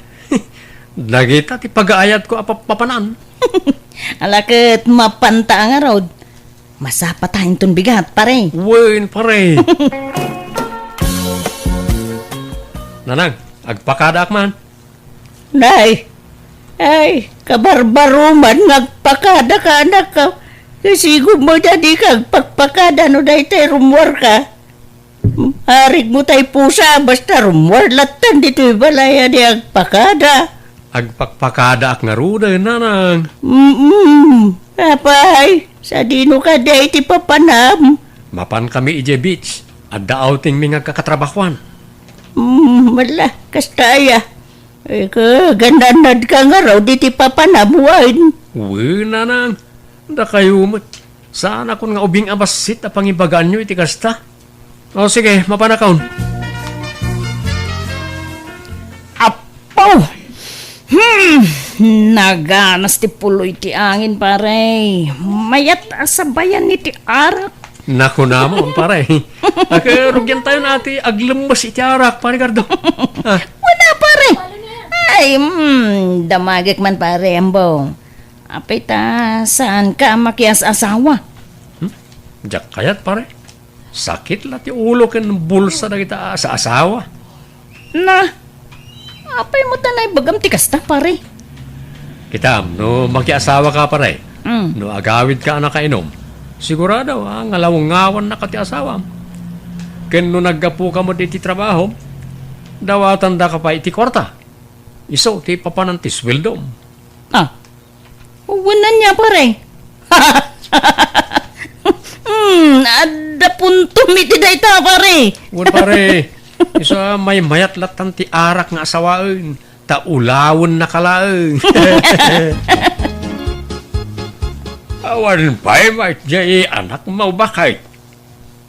Nagita ti pag-aayat ko papanan. Alakit mapanta nga rod. Masapatahin ton bigat, pare. Wen pare. Nanang, agpakadak man. Nay, ay, kabarbaruman ngagpakada ka, anak ka. Kasi mo jadi kag pagpakada no dahi tayo rumwar ka. Harig mo tayo pusa, basta rumwar latan dito balaya di agpakada. Agpakpakada ak nga ruda, nanang. Apay, sa dino ka dahi ti papanam. Mapan kami ije beach. Adda outing mi nga kakatrabahuan. Wala, kastaya. Ay ka, gandanad ka nga raw di ti papanamuan. Wen, nanang. Da kayo mo. Saan ako nga ubing abasit a pangibagaan nyo iti kasta? O sige, mapanakaon. Apaw! Naganas ti puloy ti angin, pare. Mayat asabayan ni ti arak. Naku naman, pare. Rugyan tayo nati aglumbas iti arak, pare Gardo. Wala, pare. Ay, damagik man pare, Embong. Apay ta, saan ka makias asawa? Jak kayat pare. Sakit lah ti ulo ken bulsa na kita sa asawa. Na, apay mo tanay bagam tikas ta pare. Kita, no makiasawa ka pare. Mm. No agawid ka na kainom. Sigurado, ngalaw-ngawan na ka ti asawa. Ken no naggapu ka mo di ti trabaho, dawatan da ka pa iti kwarta. Iso, ti papanan ti sweldom. Ah, uwanan niya pare. Ada punto miti da ita pare. Wan pare, isa may mayat latan ti arak nga asawaen. Ta ulawon na kalaen. Awan pa'y mait jay anak mau bakay.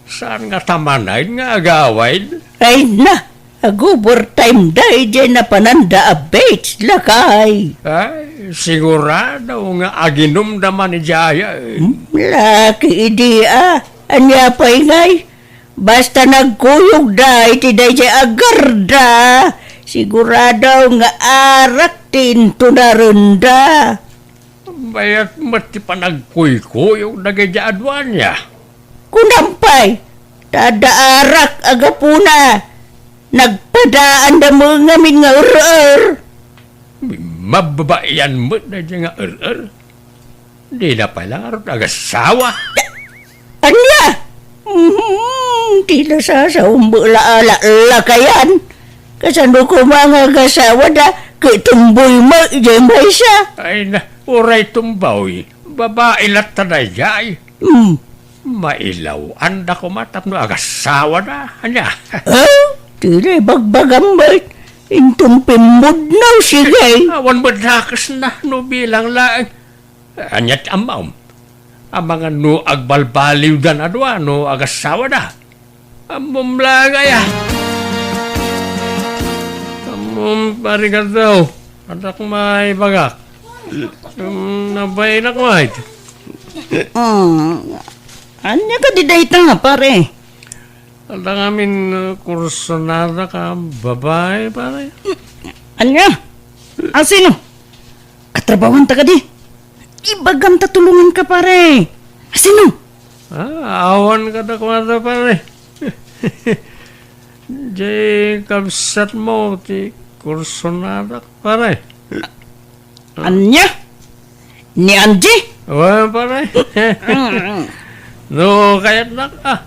Saan nga tamanay nga agawid? Ay na, agubor time day dyan na pananda a beach lakay. Ay, sigurado nga aginom daman ni Jaya. Laki idea, anya pa ingay. Basta nagkuyog da, iti day dyan agarda. Sigurado nga arak tinto na runda. Bayat mati pa nagkuy-kuy yung nagayadwan niya. Kunampay, tada arak agapuna. Nagpadaan da mga min nga ur-ur. Mababayan mo na dyan nga Di na pala rin agasawa. Anya? Tila sa umbula-ala lakayan. Kasano ko mga gasawa da, kitumboy mo, dyan ba siya? Ay na, uray tumbaw. Babae lat na jay. Mailaw, anda ko matap no agasawa na. Anya? Tila bagbagam ba? Intong pimod na sige. Awan mo nakas na no bilang lang. Anyat amaw. Ang mga no agbalbaliw dan adwa no agasawa na. Amom lang ay. Amom parigat daw. Anak may bagak. Nabay na kumahit. Anya ka di dayta nga pare? Alam amin kurso nada ka babae pare. Anya? Sino? Katrabawan ta ka di? Ibagam tatulungan ka pare. Sino? Awan ka na kumata pare. Jay kabsat mo ti kurso nada pare. Anya? Ni Angie? Wala pare. No, kaya't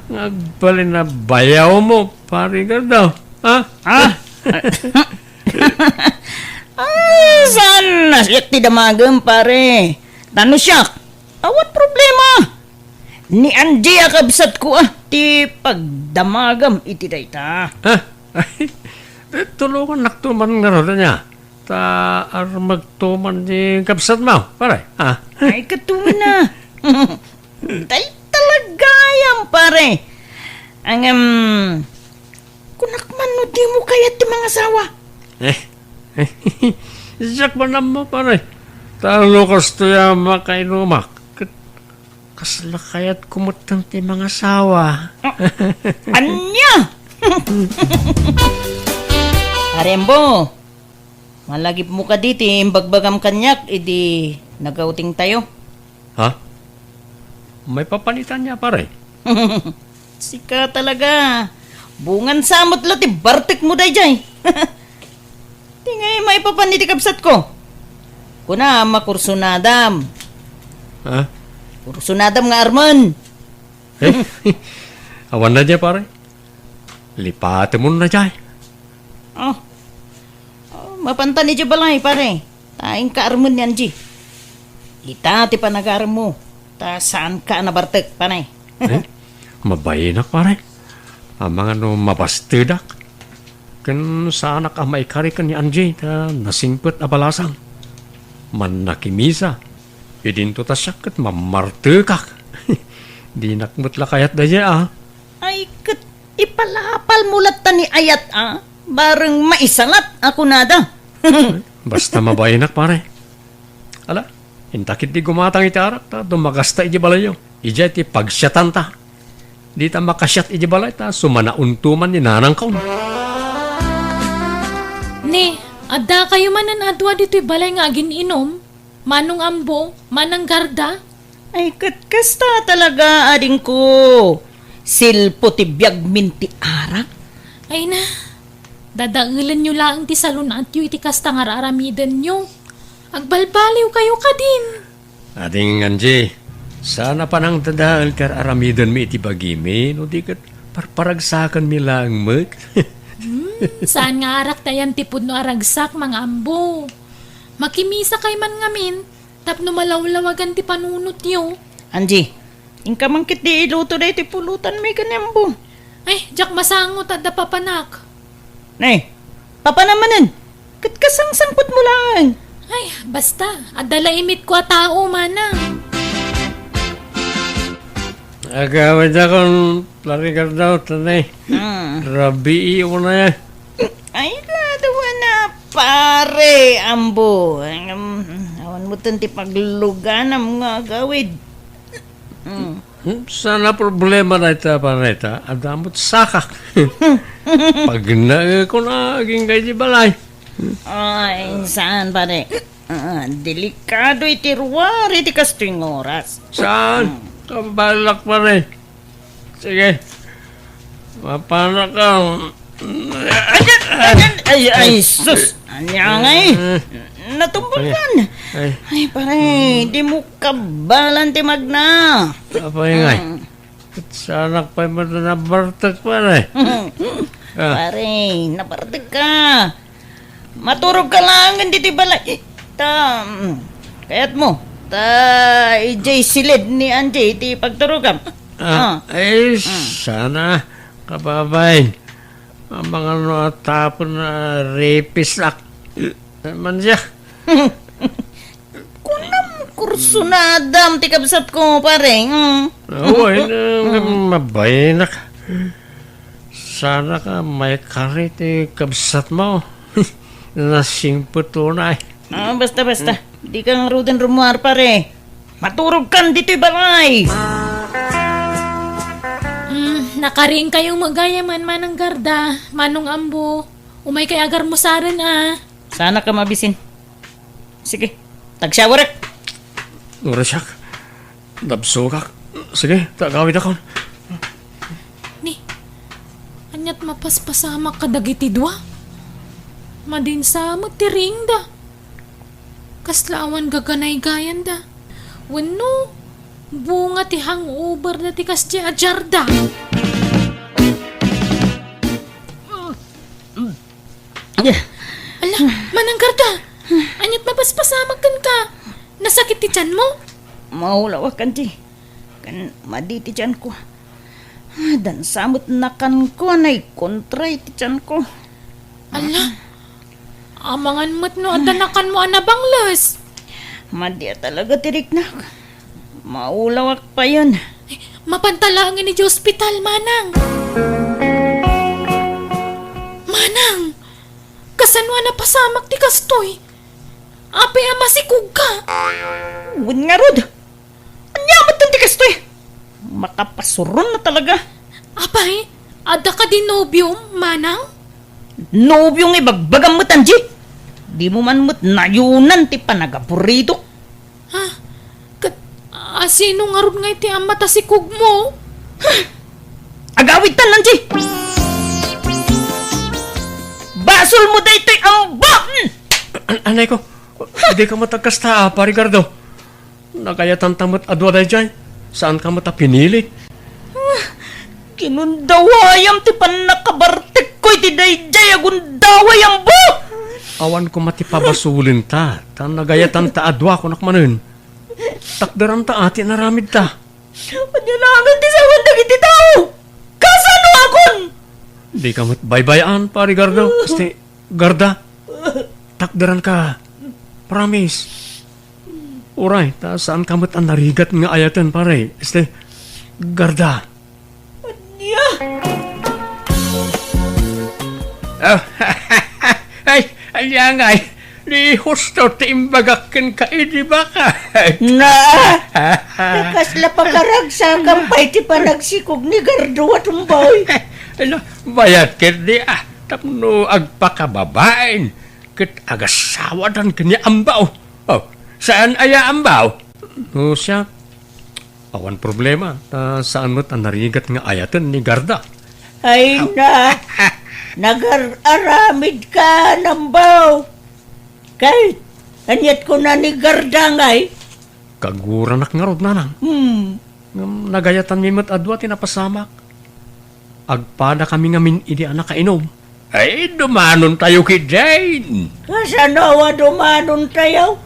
nagbalin na bayaw mo, pare ka daw. Saan nasyak ti damagam pare? Tano siya? Awat problema? Ni Angie akabsat ko ti pagdamagam iti dayta. Tulungan naktuman nga rin niya. Ta magtuman di kapsat mo, pare. Ay katuman na. Tay talaga yan pare. Ang kunakman no di mo kaya ti mga asawa. Siyak ba naman pare? Talo kasto yung makainumak. Kasla kaya't kumutang ti mga asawa. Anya? Arembo, malagip mo ka dito, bagbagam kanyak, idi nagauting tayo. Ha? May papalitan niya pare. Sika talaga. Bungan samot lati, bartik mo day jay. Tingay may papaniti kapsat ko. Kuna makursunadam. Ha? Kursunadam nga Arman. Awan na dyan pare. Lipate mo na dyan. Mapanta ni dyan balay pare. Taing ka Arman yan G. Ita ti panagaram mo. Ta saan ka nabartek panay. Mabayinak pare. Ang mga no mabastidak. Kan saan ka may karikan ni Angie ta nasingpet abalasang. Man nakimisa. Idinto ta syakit mamartekak. Di nakmutla kayat daya Ay kat ipalapal mulat ta ni ayat bareng maisalat ako nada. Basta mabayinak pare. Ala, intakit di gumatang itarak ta dumagasta iji balayo. Ija ti pagsyatan ta. Di ta makasyat iji balay ta sumanauntuman ni nanang kaun. Ni, Adda kayo manan adwa dito'y balay nga gininom. Manong ambo, manang garda. Ay, kasta talaga, ading ko. Silpo ti biyag minti arak. Ay na, dadaulan nyo lang ti salon at yu iti kasta nga raramidan nyo. Agbalbaliw kayo ka din. Ating Anji, sana pa nang dadaal kar aramidan mi iti bagimi, no di kat parparagsakan mi lang mek. Saan nga arak tayan tipod no aragsak mga ambo. Makimisa kay man ngamin, tapno malawlawagan ti panunot nyo. Anji, ingka mangkit di iluto na iti pulutan may kanyambo. Ay, jak masangot at dapapanak. Nay, papa namanan, kasangsangpot mo lang. Ay, basta, adala imit ko a tao manang. Agawad akong larigar daw, tanay. Rabi iyo na yan. Ay, nadawa na, pare, ambo. Awan mo tanti paglugan ang mga gawid. Sana problema na ita pa na ita, adamot sakak. Pag na ko na, aging kayo di balay. Ay, saan pare? Delikado itiruwari di kasting oras. Saan? Kabalak pa rin. Sige. Mapana ka. Ay, sus! Anya nga eh. Natumbakan. Ay, pare, di mo kabalan ti magna. Apa ingay? Sanak pa mo na nabartak pa rin. Pare, napartig ka. Maturog ka lang, hindi ti balay. Kayat mo. Ijay silid ni Anjay, ti pagturugam. Ay, sana. Kababay. Ang mga natapon na rapist ak. Man siya. Kunam kurso na adam, ti kabsat ko, pare. Uy, mabay na ka. Sana ka may karit kabsat mo. Nasingpot tunay. Basta. Di kang ruden rumuar, pare. Maturog kan dito'y balay. Nakaring kayong magayaman manang garda, manong ambo. Umay kay agar mo sarin Sana ka mabisin. Sige, tag-shower. Urasyak. Dabsukak. Sige, tagawid ako. Ni, anyat mapaspasama ka dagiti dua. Madinsa mo tiring da. Kaslaawan gaganay gayan da. Wano, bunga ti hangover na ti kasdi ajarda. Ala, manang garda. Anyat mapaspasamag kan ka. Nasakit ti tiyan mo? Maulawak kan ti. Kan maditi tiyan ko. Dan samot na kan ko na kontray ti tiyan ko. Ala, amangan mo't no adanakan mo anabanglas. Madya talaga tirik na. Maulawak pa yun. Ay, mapantalangin ni di hospital, manang. Manang, kasanwa na pasamak ti kastoy. Ape ama sikug ka. Wun nga rod. Anyamat ang tikas to eh. Makapasuron na talaga. Apay, ada ka din nobyong, manang? Nobyong ibagbagang mo tanji. Di mo man mo't nayunan ti panagapurido. Ha? Sino nga ron nga iti ang mata sikug mo? Agawid tan nanji. Basol mo da ito'y ambak! Anay ko, hindi ka matagkasta, parigardo. Nakayatan tamot adwa day dyan. Saan ka mata pinili? Kinundawayam ti panakabartek ko iti dayjay agundawayam bo! Awan ko matipabasulin ta. Tan nagayatan ta adwa ko nakmanun. Takdaran ta ati naramid ta. Panyalaman ti sawan dagiti tao! Kasano akon? Di ka matbaybayan, parigardo. Kasi, garda, takdaran ka. Promise. Uray, ta saan ka mat ang narigat nga ayatan, pare. Este, garda. Oh, ay, aliyangay. Di husto tiimbagakin ka, di ba ka? Na! Nakasla pa karagsagang pa iti panagsikog ni Gardo at umbay. Ano, bayat kir di Tapno agpakababain. Ket agasawa dan kanya ambaw. Oh, saan aya ambaw? O siya, awan problema. Saan mo't ang narigat nga ayatan ni Garda? Ay na, nag-aramid ka, Nambaw. Kay, anyat ko na ni Gardangay. Kaguranak nga rod nanang. Nagayatan mi mat adwa tinapasamak. Agpada kami nga min idi anak kainom. Ay, dumanon tayo kay Jane. Kasanawa dumanon tayo.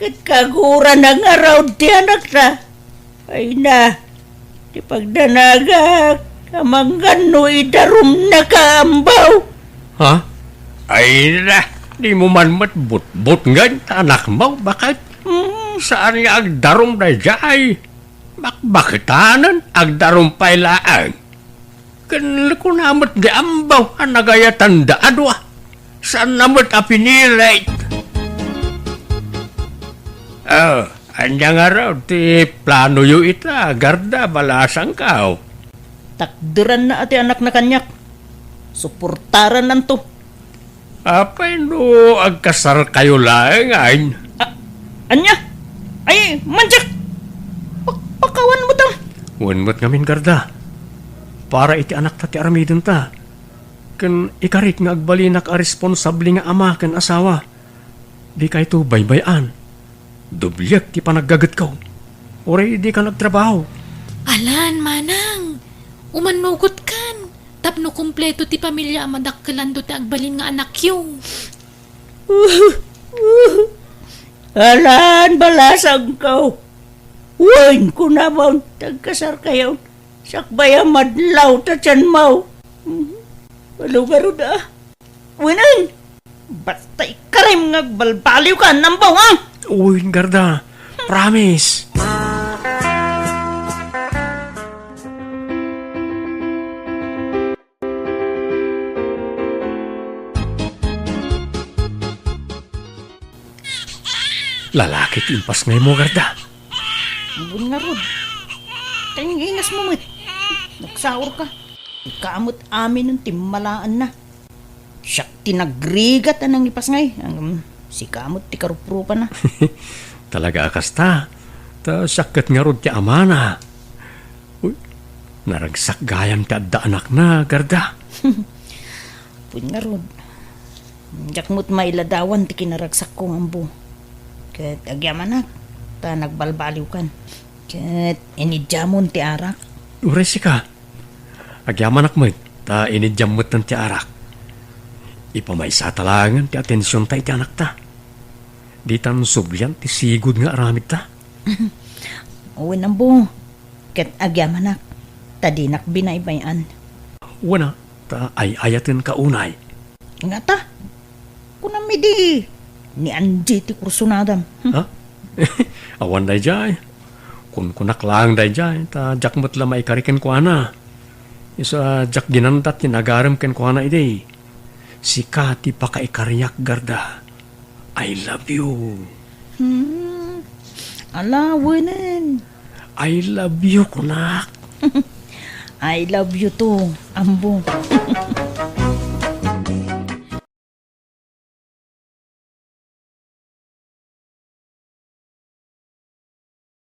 Kit kagura na nga raw ti anak ta. Ay na, di pagdanagak, kamanggan no idarum na kaambaw. Ha? Ay na, di mo man matbut-but nga anak mo. Bakit? Saan nga agdarom na jay? Bakitanan agdarom pailaan. Kan ko namat di ambaw ang nagayatan da adwa. Saan namat apinirait? Oh, anya nga raw, ti plano yu ita, Garda, balasang ka. Takdiran na ati anak na kanyak. Suportaran nanto. Apay no, agkasar kayo lang, ay. Anya? Ay, manjak! Pakawan mo tang. Wanmat ngamin, Garda. Para iti anak ta ti aramidon ta. Kan ikarik nga agbalinak a responsable nga ama kan asawa. Di ka ito baybayan. Dublyak ti panaggagat ko. Oray di ka nagtrabaho. Alan, manang. Umanugot kan. Tapno kumpleto ti pamilya amadakkelan do ti agbalin nga anak yung. Alan, balasang ka. Uwain ko naman. Tagkasar kayo. Sakbaya madlaw ta tiyan mo. Malugaro da. Winan! Basta ikarim nga balbaliw ka, Nambaw, ha? Uy, Garda. Promise. Lalaki timpas ngay mo, Garda. Ambun nga rod. Tinginas mo, mit. Nagsaur ka. Ikamot amin ng timmalaan na. Siyak tinagrigat anang ipas ngay. Si kamot ti karuprupa na. Talaga akas ta. Ta sakit nga rod ti amana. Uy, naragsak gayam ti adda anak na, Garda. Pun nga rod. Jakmut mailadawan ti kinaragsak kong ambo. Kat agyaman nak. Ta nagbalbaliw kan. Kat inidyamon ti arak. Uresi ka. Agyaman akmat. Ta inidyamot ng ti arak. Ipamaysa talangan ti atensyon ta iti anak ta. Di tan sublyan ti sigud nga aramid ta. Uwin ambo. Kat agyaman nak. Tadinak binaybayan. Wana, ta ay-ayatin ka unay. Nga ta. Kunami di. Ni Anji ti kursunadam. Ha? Awan day jay. Kun kunak lang day jay. Ta jakmot lamay kariken ko ana. Isa jak ginantat tinagaram ken ko ana ide. Si Kati pa kaikariyak, Garda. I love you. Ala, winan. I love you, kunak. I love you too, ambo.